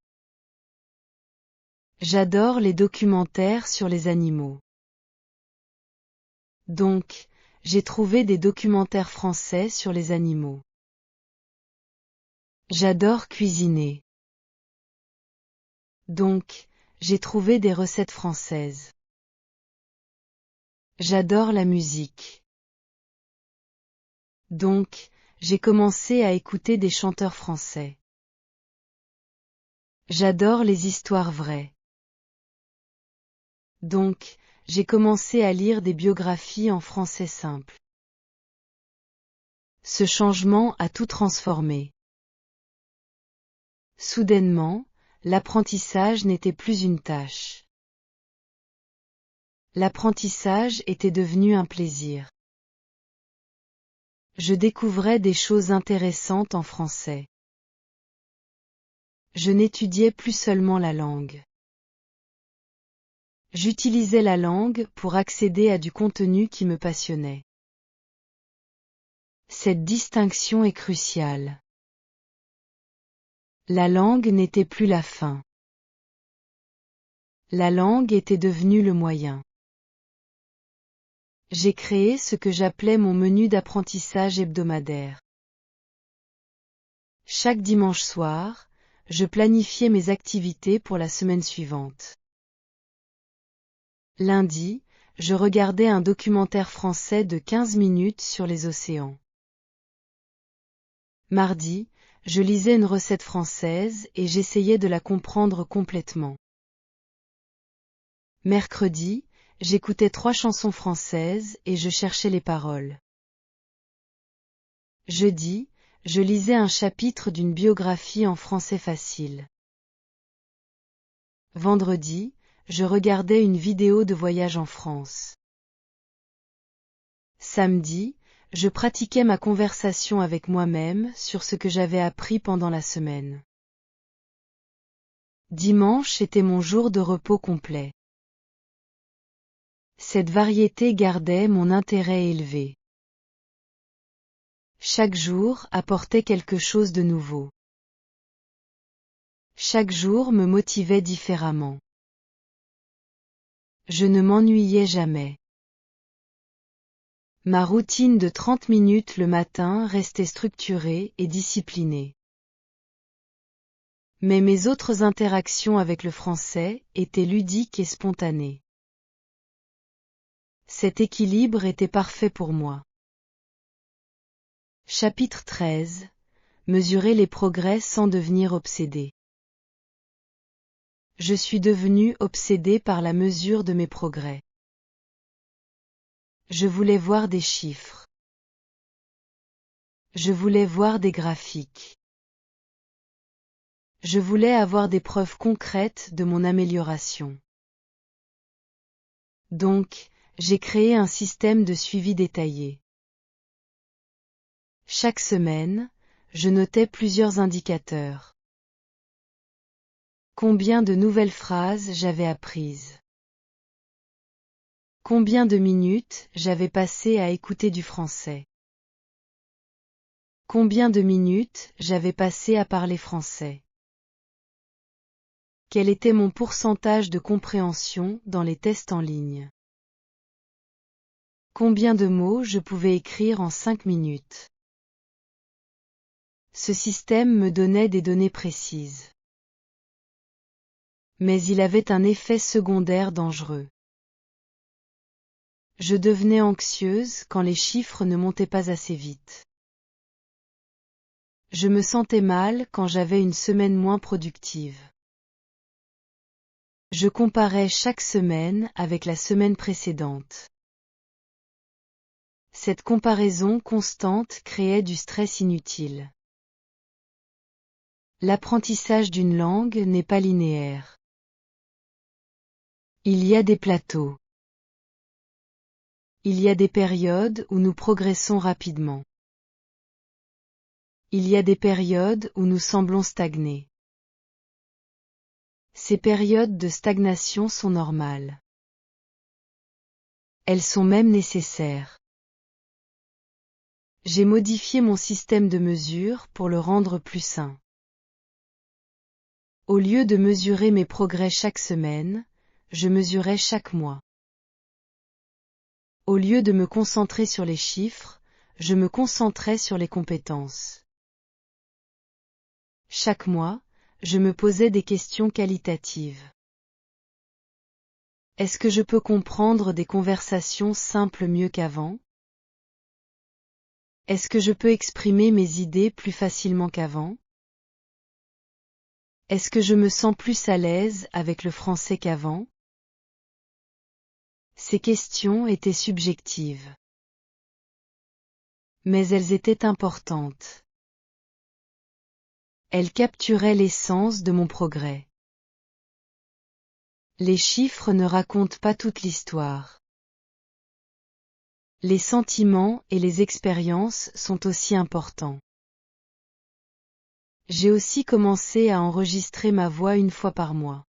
J'adore les documentaires sur les animaux. Donc, j'ai trouvé des documentaires français sur les animaux. J'adore cuisiner. Donc, j'ai trouvé des recettes françaises. J'adore la musique. Donc, j'ai commencé à écouter des chanteurs français. J'adore les histoires vraies. Donc, j'ai commencé à lire des biographies en français simple. Ce changement a tout transformé. Soudainement, l'apprentissage n'était plus une tâche. L'apprentissage était devenu un plaisir. Je découvrais des choses intéressantes en français. Je n'étudiais plus seulement la langue. J'utilisais la langue pour accéder à du contenu qui me passionnait. Cette distinction est cruciale. La langue n'était plus la fin. La langue était devenue le moyen. J'ai créé ce que j'appelais mon menu d'apprentissage hebdomadaire. Chaque dimanche soir, je planifiais mes activités pour la semaine suivante. Lundi, je regardais un documentaire français de 15 minutes sur les océans. Mardi, je lisais une recette française et j'essayais de la comprendre complètement. Mercredi, j'écoutais 3 chansons françaises et je cherchais les paroles. Jeudi, je lisais un chapitre d'une biographie en français facile. Vendredi, je regardais une vidéo de voyage en France. Samedi, je pratiquais ma conversation avec moi-même sur ce que j'avais appris pendant la semaine. Dimanche était mon jour de repos complet. Cette variété gardait mon intérêt élevé. Chaque jour apportait quelque chose de nouveau. Chaque jour me motivait différemment. Je ne m'ennuyais jamais. Ma routine de 30 minutes le matin restait structurée et disciplinée. Mais mes autres interactions avec le français étaient ludiques et spontanées. Cet équilibre était parfait pour moi. Chapitre 13. Mesurer les progrès sans devenir obsédé. Je suis devenu obsédé par la mesure de mes progrès. Je voulais voir des chiffres. Je voulais voir des graphiques. Je voulais avoir des preuves concrètes de mon amélioration. Donc, j'ai créé un système de suivi détaillé. Chaque semaine, je notais plusieurs indicateurs. Combien de nouvelles phrases j'avais apprises? Combien de minutes j'avais passé à écouter du français? Combien de minutes j'avais passé à parler français? Quel était mon pourcentage de compréhension dans les tests en ligne? Combien de mots je pouvais écrire en 5 minutes? Ce système me donnait des données précises. Mais il avait un effet secondaire dangereux. Je devenais anxieuse quand les chiffres ne montaient pas assez vite. Je me sentais mal quand j'avais une semaine moins productive. Je comparais chaque semaine avec la semaine précédente. Cette comparaison constante créait du stress inutile. L'apprentissage d'une langue n'est pas linéaire. Il y a des plateaux. Il y a des périodes où nous progressons rapidement. Il y a des périodes où nous semblons stagner. Ces périodes de stagnation sont normales. Elles sont même nécessaires. J'ai modifié mon système de mesure pour le rendre plus sain. Au lieu de mesurer mes progrès chaque semaine, je mesurais chaque mois. Au lieu de me concentrer sur les chiffres, je me concentrais sur les compétences. Chaque mois, je me posais des questions qualitatives. Est-ce que je peux comprendre des conversations simples mieux qu'avant? Est-ce que je peux exprimer mes idées plus facilement qu'avant? Est-ce que je me sens plus à l'aise avec le français qu'avant? Ces questions étaient subjectives. Mais elles étaient importantes. Elles capturaient l'essence de mon progrès. Les chiffres ne racontent pas toute l'histoire. Les sentiments et les expériences sont aussi importants. J'ai aussi commencé à enregistrer ma voix une fois par mois.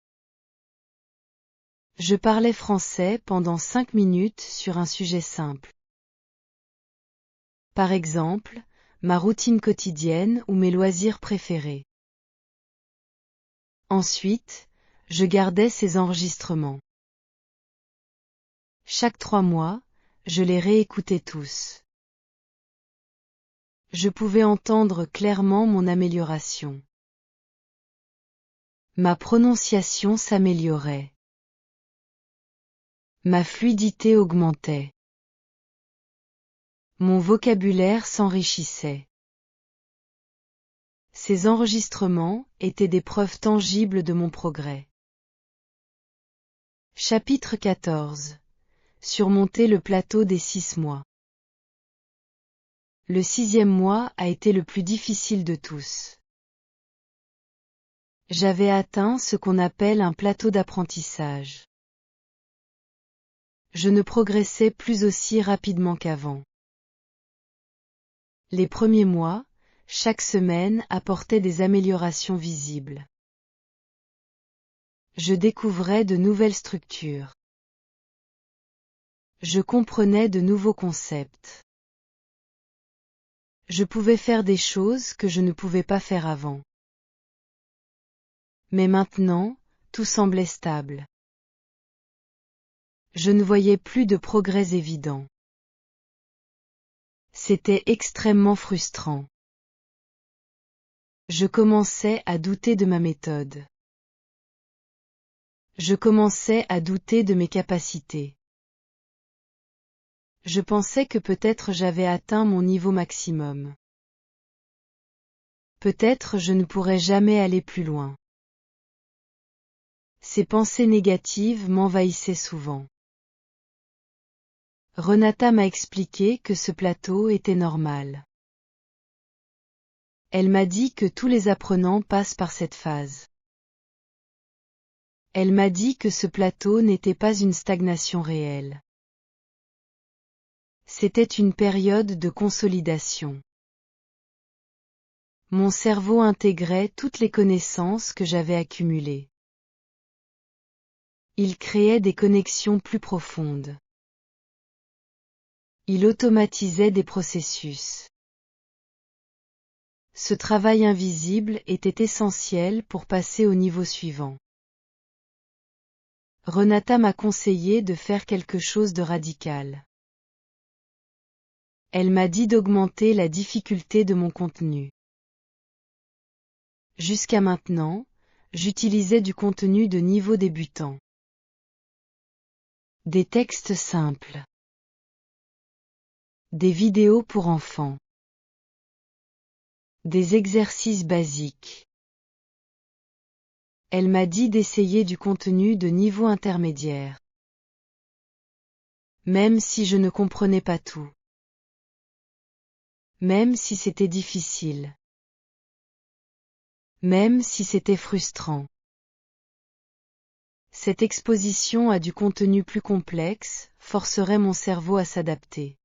Je parlais français pendant 5 minutes sur un sujet simple. Par exemple, ma routine quotidienne ou mes loisirs préférés. Ensuite, je gardais ces enregistrements. Chaque 3 mois, je les réécoutais tous. Je pouvais entendre clairement mon amélioration. Ma prononciation s'améliorait. Ma fluidité augmentait. Mon vocabulaire s'enrichissait. Ces enregistrements étaient des preuves tangibles de mon progrès. Chapitre 14. Surmonter le plateau des 6 mois. Le 6e mois a été le plus difficile de tous. J'avais atteint ce qu'on appelle un plateau d'apprentissage. Je ne progressais plus aussi rapidement qu'avant. Les premiers mois, chaque semaine apportait des améliorations visibles. Je découvrais de nouvelles structures. Je comprenais de nouveaux concepts. Je pouvais faire des choses que je ne pouvais pas faire avant. Mais maintenant, tout semblait stable. Je ne voyais plus de progrès évidents. C'était extrêmement frustrant. Je commençais à douter de ma méthode. Je commençais à douter de mes capacités. Je pensais que peut-être j'avais atteint mon niveau maximum. Peut-être je ne pourrais jamais aller plus loin. Ces pensées négatives m'envahissaient souvent. Renata m'a expliqué que ce plateau était normal. Elle m'a dit que tous les apprenants passent par cette phase. Elle m'a dit que ce plateau n'était pas une stagnation réelle. C'était une période de consolidation. Mon cerveau intégrait toutes les connaissances que j'avais accumulées. Il créait des connexions plus profondes. Il automatisait des processus. Ce travail invisible était essentiel pour passer au niveau suivant. Renata m'a conseillé de faire quelque chose de radical. Elle m'a dit d'augmenter la difficulté de mon contenu. Jusqu'à maintenant, j'utilisais du contenu de niveau débutant. Des textes simples. Des vidéos pour enfants. Des exercices basiques. Elle m'a dit d'essayer du contenu de niveau intermédiaire. Même si je ne comprenais pas tout. Même si c'était difficile. Même si c'était frustrant. Cette exposition à du contenu plus complexe forcerait mon cerveau à s'adapter.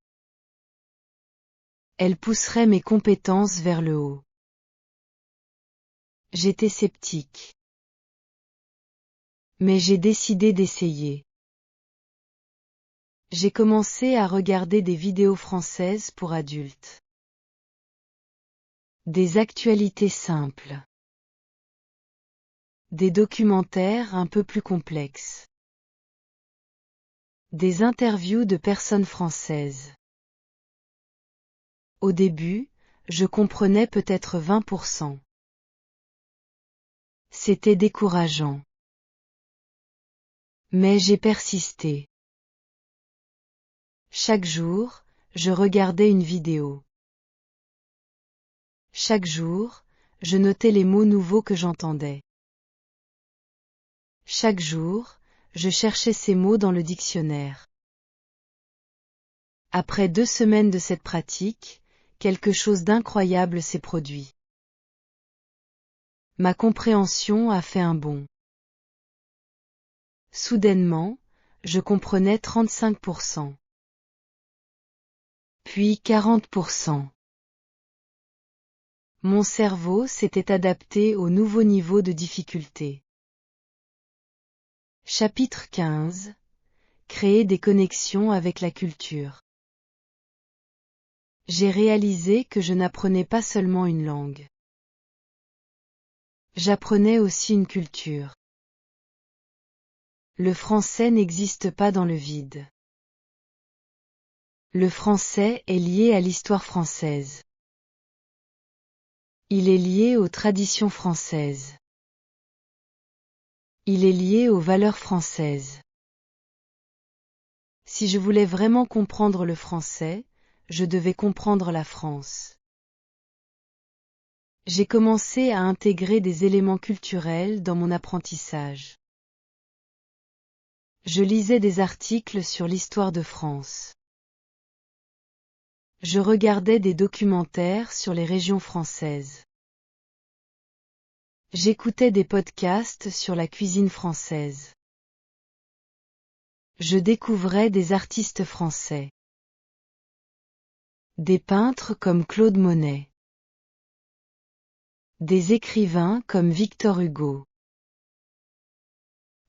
Elle pousserait mes compétences vers le haut. J'étais sceptique. Mais j'ai décidé d'essayer. J'ai commencé à regarder des vidéos françaises pour adultes. Des actualités simples. Des documentaires un peu plus complexes. Des interviews de personnes françaises. Au début, je comprenais peut-être 20%. C'était décourageant. Mais j'ai persisté. Chaque jour, je regardais une vidéo. Chaque jour, je notais les mots nouveaux que j'entendais. Chaque jour, je cherchais ces mots dans le dictionnaire. Après 2 semaines de cette pratique, quelque chose d'incroyable s'est produit. Ma compréhension a fait un bond. Soudainement, je comprenais 35%. Puis 40%. Mon cerveau s'était adapté au nouveau niveau de difficulté. Chapitre 15. Créer des connexions avec la culture. J'ai réalisé que je n'apprenais pas seulement une langue. J'apprenais aussi une culture. Le français n'existe pas dans le vide. Le français est lié à l'histoire française. Il est lié aux traditions françaises. Il est lié aux valeurs françaises. Si je voulais vraiment comprendre le français, je devais comprendre la France. J'ai commencé à intégrer des éléments culturels dans mon apprentissage. Je lisais des articles sur l'histoire de France. Je regardais des documentaires sur les régions françaises. J'écoutais des podcasts sur la cuisine française. Je découvrais des artistes français. Des peintres comme Claude Monet. Des écrivains comme Victor Hugo.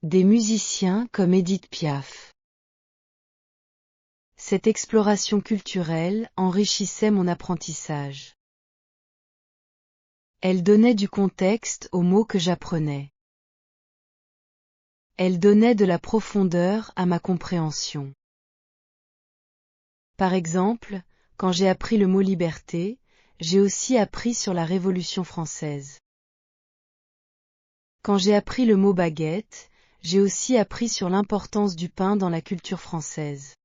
Des musiciens comme Édith Piaf. Cette exploration culturelle enrichissait mon apprentissage. Elle donnait du contexte aux mots que j'apprenais. Elle donnait de la profondeur à ma compréhension. Par exemple, quand j'ai appris le mot liberté, j'ai aussi appris sur la Révolution française. Quand j'ai appris le mot baguette, j'ai aussi appris sur l'importance du pain dans la culture française.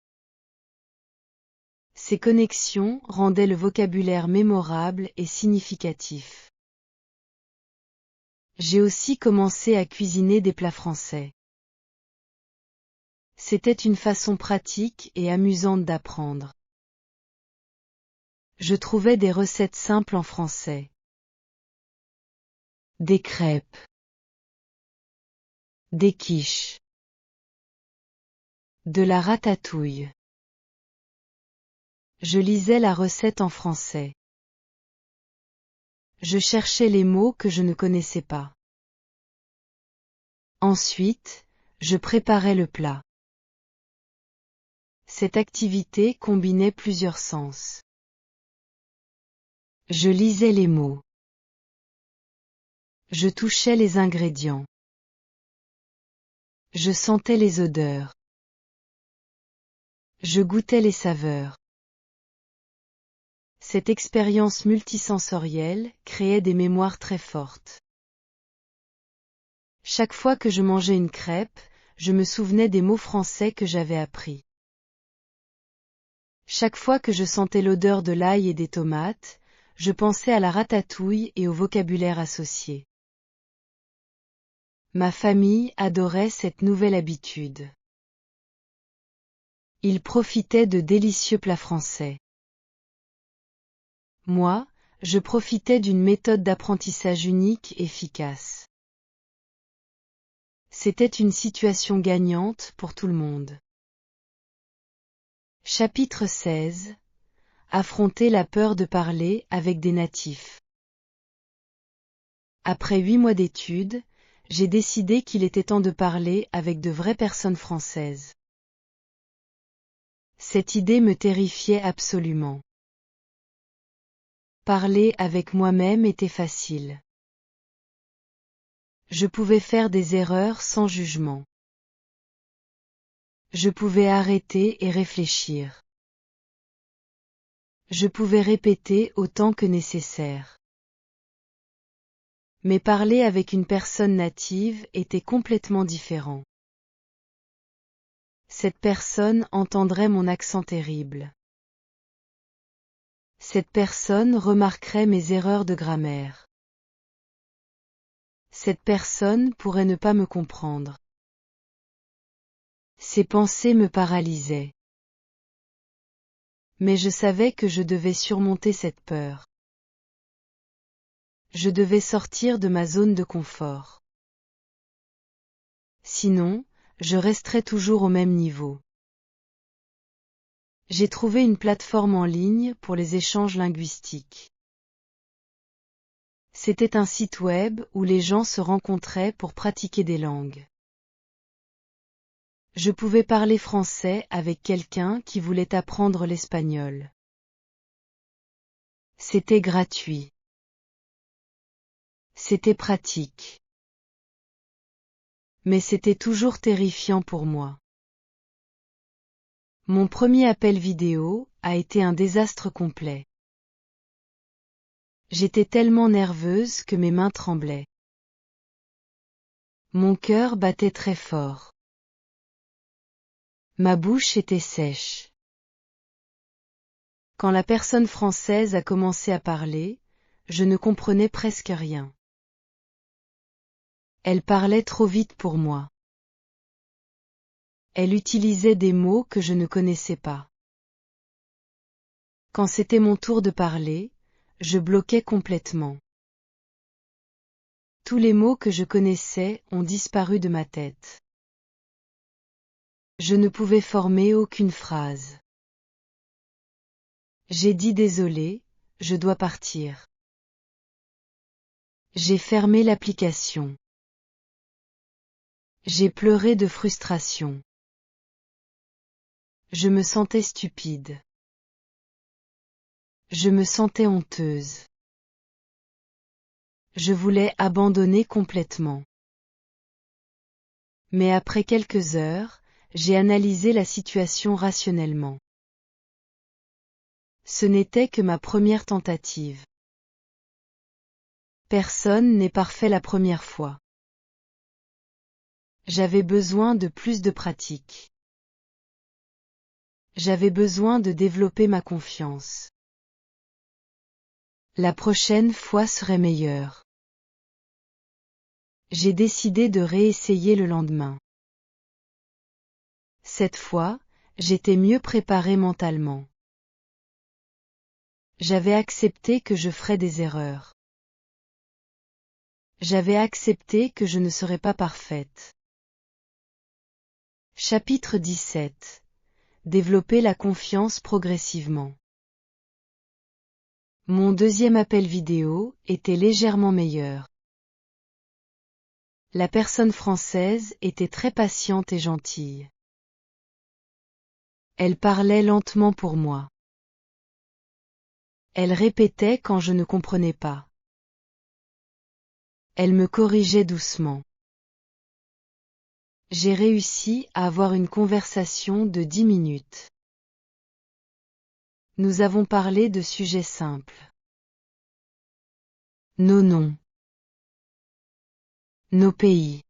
Ces connexions rendaient le vocabulaire mémorable et significatif. J'ai aussi commencé à cuisiner des plats français. C'était une façon pratique et amusante d'apprendre. Je trouvais des recettes simples en français. Des crêpes. Des quiches. De la ratatouille. Je lisais la recette en français. Je cherchais les mots que je ne connaissais pas. Ensuite, je préparais le plat. Cette activité combinait plusieurs sens. Je lisais les mots. Je touchais les ingrédients. Je sentais les odeurs. Je goûtais les saveurs. Cette expérience multisensorielle créait des mémoires très fortes. Chaque fois que je mangeais une crêpe, je me souvenais des mots français que j'avais appris. Chaque fois que je sentais l'odeur de l'ail et des tomates, je pensais à la ratatouille et au vocabulaire associé. Ma famille adorait cette nouvelle habitude. Ils profitaient de délicieux plats français. Moi, je profitais d'une méthode d'apprentissage unique et efficace. C'était une situation gagnante pour tout le monde. Chapitre 16. Affronter la peur de parler avec des natifs. Après 8 mois d'études, j'ai décidé qu'il était temps de parler avec de vraies personnes françaises. Cette idée me terrifiait absolument. Parler avec moi-même était facile. Je pouvais faire des erreurs sans jugement. Je pouvais arrêter et réfléchir. Je pouvais répéter autant que nécessaire. Mais parler avec une personne native était complètement différent. Cette personne entendrait mon accent terrible. Cette personne remarquerait mes erreurs de grammaire. Cette personne pourrait ne pas me comprendre. Ces pensées me paralysaient. Mais je savais que je devais surmonter cette peur. Je devais sortir de ma zone de confort. Sinon, je resterais toujours au même niveau. J'ai trouvé une plateforme en ligne pour les échanges linguistiques. C'était un site web où les gens se rencontraient pour pratiquer des langues. Je pouvais parler français avec quelqu'un qui voulait apprendre l'espagnol. C'était gratuit. C'était pratique. Mais c'était toujours terrifiant pour moi. Mon premier appel vidéo a été un désastre complet. J'étais tellement nerveuse que mes mains tremblaient. Mon cœur battait très fort. Ma bouche était sèche. Quand la personne française a commencé à parler, je ne comprenais presque rien. Elle parlait trop vite pour moi. Elle utilisait des mots que je ne connaissais pas. Quand c'était mon tour de parler, je bloquais complètement. Tous les mots que je connaissais ont disparu de ma tête. Je ne pouvais former aucune phrase. J'ai dit désolé, je dois partir. J'ai fermé l'application. J'ai pleuré de frustration. Je me sentais stupide. Je me sentais honteuse. Je voulais abandonner complètement. Mais après quelques heures, j'ai analysé la situation rationnellement. Ce n'était que ma première tentative. Personne n'est parfait la première fois. J'avais besoin de plus de pratique. J'avais besoin de développer ma confiance. La prochaine fois serait meilleure. J'ai décidé de réessayer le lendemain. cette fois, j'étais mieux préparée mentalement. J'avais accepté que je ferais des erreurs. J'avais accepté que je ne serais pas parfaite. Chapitre 17. Développer la confiance progressivement. Mon deuxième appel vidéo était légèrement meilleur. La personne française était très patiente et gentille. Elle parlait lentement pour moi. Elle répétait quand je ne comprenais pas. Elle me corrigeait doucement. J'ai réussi à avoir une conversation de 10 minutes. Nous avons parlé de sujets simples. Nos noms. Nos pays.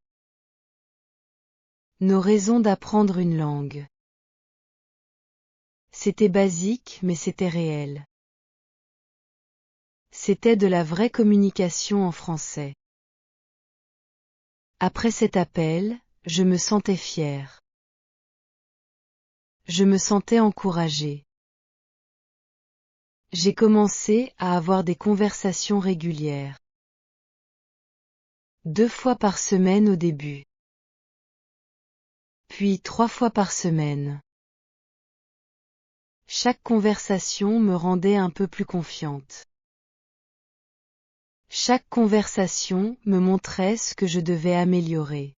Nos raisons d'apprendre une langue. C'était basique, mais c'était réel. C'était de la vraie communication en français. Après cet appel, je me sentais fière. Je me sentais encouragée. J'ai commencé à avoir des conversations régulières. 2 fois par semaine au début. Puis 3 fois par semaine. Chaque conversation me rendait un peu plus confiante. Chaque conversation me montrait ce que je devais améliorer.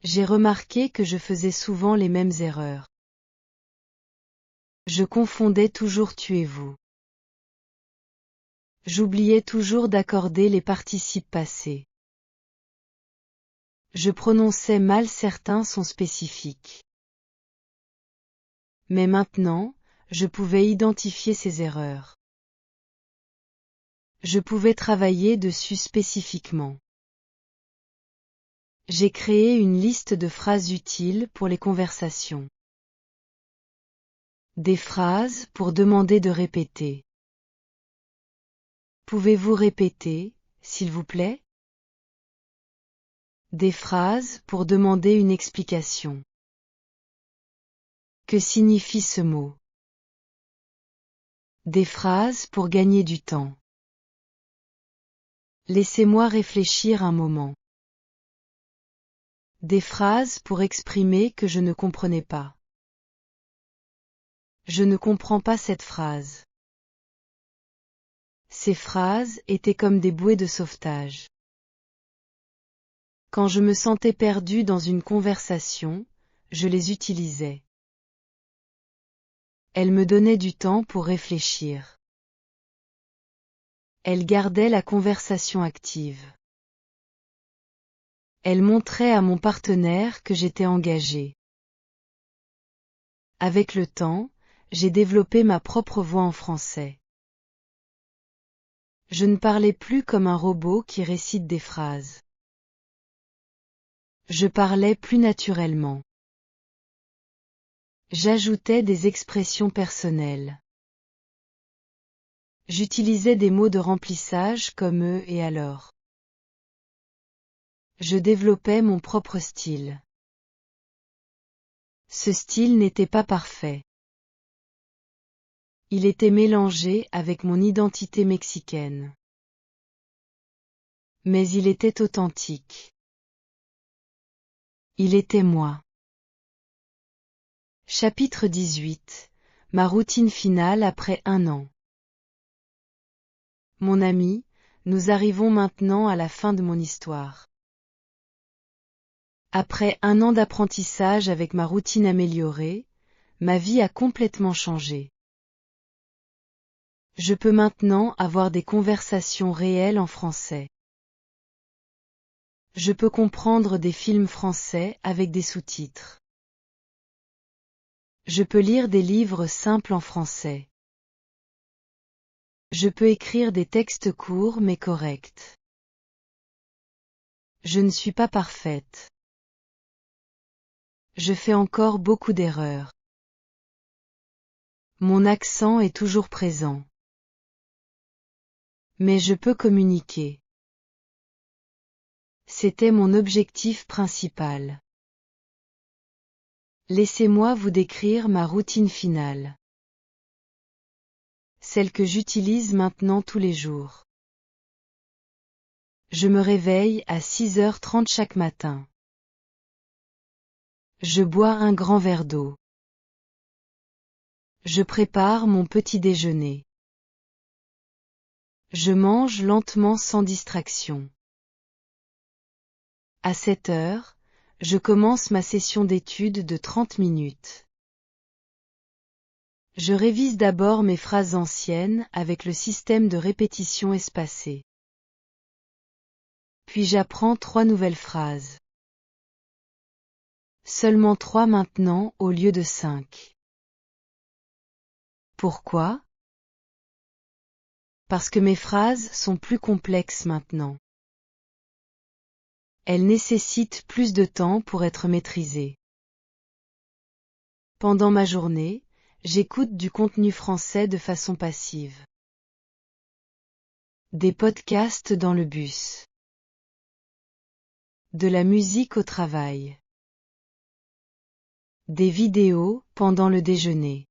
J'ai remarqué que je faisais souvent les mêmes erreurs. Je confondais toujours tu et vous. J'oubliais toujours d'accorder les participes passés. Je prononçais mal certains sons spécifiques. Mais maintenant, je pouvais identifier ces erreurs. Je pouvais travailler dessus spécifiquement. J'ai créé une liste de phrases utiles pour les conversations. Des phrases pour demander de répéter. Pouvez-vous répéter, s'il vous plaît? Des phrases pour demander une explication. Que signifie ce mot? Des phrases pour gagner du temps. Laissez-moi réfléchir un moment. Des phrases pour exprimer que je ne comprenais pas. Je ne comprends pas cette phrase. Ces phrases étaient comme des bouées de sauvetage. Quand je me sentais perdue dans une conversation, je les utilisais. Elles me donnaient du temps pour réfléchir. Elles gardaient la conversation active. Elles montraient à mon partenaire que j'étais engagée. Avec le temps, j'ai développé ma propre voix en français. Je ne parlais plus comme un robot qui récite des phrases. Je parlais plus naturellement. J'ajoutais des expressions personnelles. J'utilisais des mots de remplissage comme eux et alors. Je développais mon propre style. Ce style n'était pas parfait. Il était mélangé avec mon identité mexicaine. Mais il était authentique. Il était moi. Chapitre 18. Ma routine finale après 1 an. Mon ami, nous arrivons maintenant à la fin de mon histoire. Après 1 an d'apprentissage avec ma routine améliorée, ma vie a complètement changé. Je peux maintenant avoir des conversations réelles en français. Je peux comprendre des films français avec des sous-titres. Je peux lire des livres simples en français. Je peux écrire des textes courts mais corrects. Je ne suis pas parfaite. Je fais encore beaucoup d'erreurs. Mon accent est toujours présent. Mais je peux communiquer. C'était mon objectif principal. Laissez-moi vous décrire ma routine finale. Celle que j'utilise maintenant tous les jours. Je me réveille à 6h30 chaque matin. Je bois un grand verre d'eau. Je prépare mon petit déjeuner. Je mange lentement sans distraction. À 7h, je commence ma session d'étude de 30 minutes. Je révise d'abord mes phrases anciennes avec le système de répétition espacée. Puis j'apprends 3 nouvelles phrases. Seulement 3 maintenant au lieu de 5. Pourquoi? Parce que mes phrases sont plus complexes maintenant. Elles nécessitent plus de temps pour être maîtrisées. Pendant ma journée, j'écoute du contenu français de façon passive. Des podcasts dans le bus. De la musique au travail. Des vidéos pendant le déjeuner.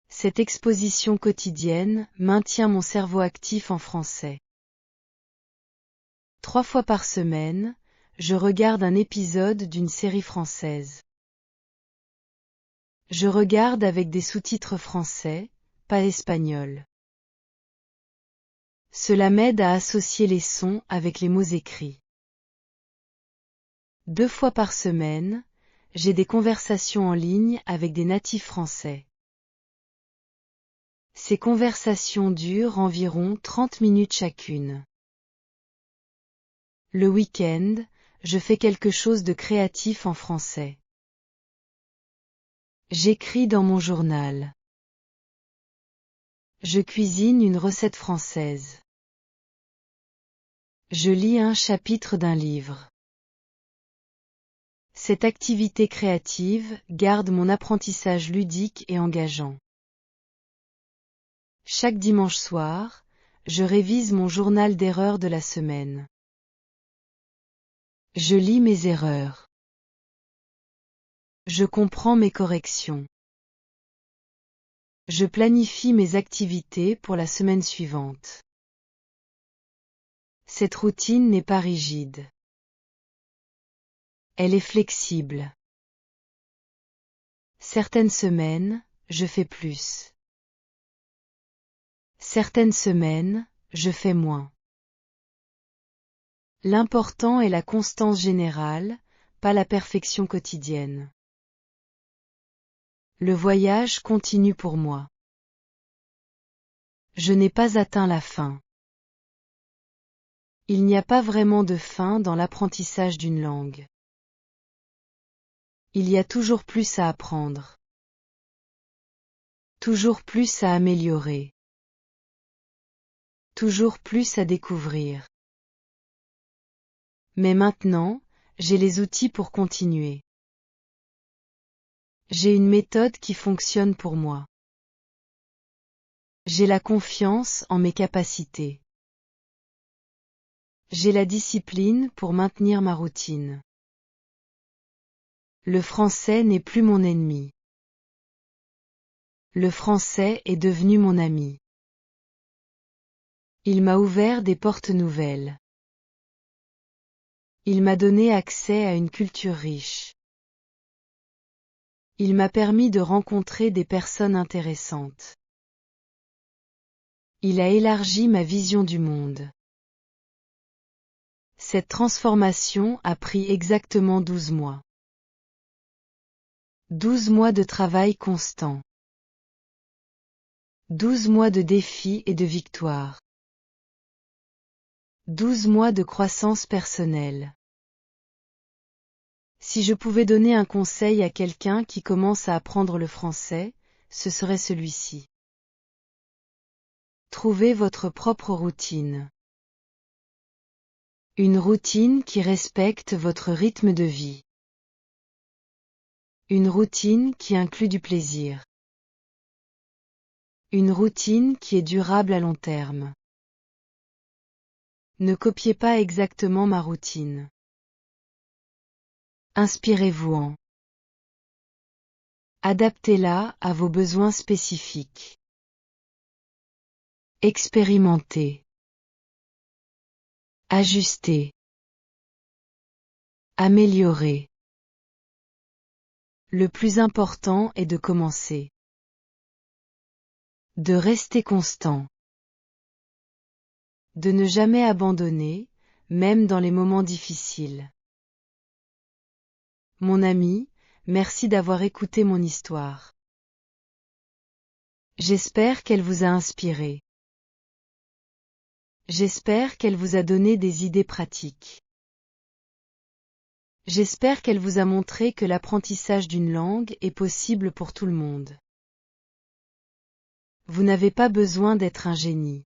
Cette exposition quotidienne maintient mon cerveau actif en français. 3 fois par semaine, je regarde un épisode d'une série française. Je regarde avec des sous-titres français, pas espagnols. Cela m'aide à associer les sons avec les mots écrits. 2 fois par semaine, j'ai des conversations en ligne avec des natifs français. Ces conversations durent environ 30 minutes chacune. Le week-end, je fais quelque chose de créatif en français. J'écris dans mon journal. Je cuisine une recette française. Je lis un chapitre d'un livre. Cette activité créative garde mon apprentissage ludique et engageant. Chaque dimanche soir, je révise mon journal d'erreurs de la semaine. Je lis mes erreurs. Je comprends mes corrections. Je planifie mes activités pour la semaine suivante. Cette routine n'est pas rigide. Elle est flexible. Certaines semaines, je fais plus. Certaines semaines, je fais moins. L'important est la constance générale, pas la perfection quotidienne. Le voyage continue pour moi. Je n'ai pas atteint la fin. Il n'y a pas vraiment de fin dans l'apprentissage d'une langue. Il y a toujours plus à apprendre. Toujours plus à améliorer. Toujours plus à découvrir. Mais maintenant, j'ai les outils pour continuer. J'ai une méthode qui fonctionne pour moi. J'ai la confiance en mes capacités. J'ai la discipline pour maintenir ma routine. Le français n'est plus mon ennemi. Le français est devenu mon ami. Il m'a ouvert des portes nouvelles. Il m'a donné accès à une culture riche. Il m'a permis de rencontrer des personnes intéressantes. Il a élargi ma vision du monde. Cette transformation a pris exactement 12 mois. 12 mois de travail constant. 12 mois de défis et de victoires. 12 mois de croissance personnelle. Si je pouvais donner un conseil à quelqu'un qui commence à apprendre le français, ce serait celui-ci. Trouvez votre propre routine. Une routine qui respecte votre rythme de vie. Une routine qui inclut du plaisir. Une routine qui est durable à long terme. Ne copiez pas exactement ma routine. Inspirez-vous-en. Adaptez-la à vos besoins spécifiques. Expérimentez. Ajustez. Améliorer. Le plus important est de commencer. De rester constant. De ne jamais abandonner, même dans les moments difficiles. Mon ami, merci d'avoir écouté mon histoire. J'espère qu'elle vous a inspiré. J'espère qu'elle vous a donné des idées pratiques. J'espère qu'elle vous a montré que l'apprentissage d'une langue est possible pour tout le monde. Vous n'avez pas besoin d'être un génie.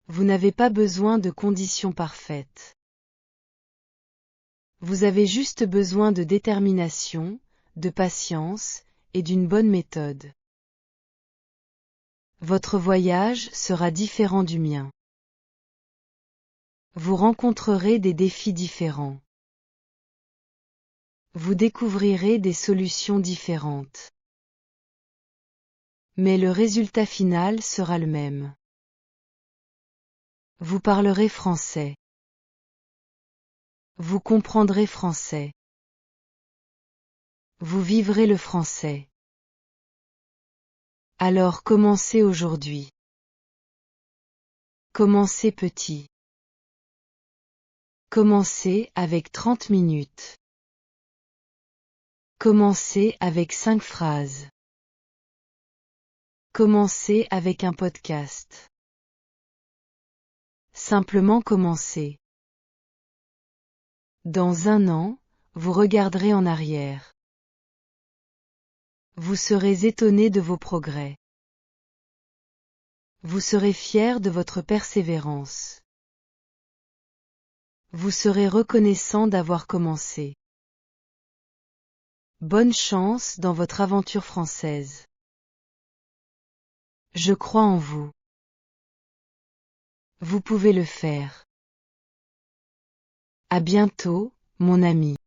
Vous n'avez pas besoin de conditions parfaites. Vous avez juste besoin de détermination, de patience, et d'une bonne méthode. Votre voyage sera différent du mien. Vous rencontrerez des défis différents. Vous découvrirez des solutions différentes. Mais le résultat final sera le même. Vous parlerez français. Vous comprendrez français. Vous vivrez le français. Alors commencez aujourd'hui. Commencez petit. Commencez avec 30 minutes. Commencez avec 5 phrases. Commencez avec un podcast. Simplement commencez. Dans un an, vous regarderez en arrière. Vous serez étonné de vos progrès. Vous serez fier de votre persévérance. Vous serez reconnaissant d'avoir commencé. Bonne chance dans votre aventure française. Je crois en vous. Vous pouvez le faire. À bientôt, mon ami.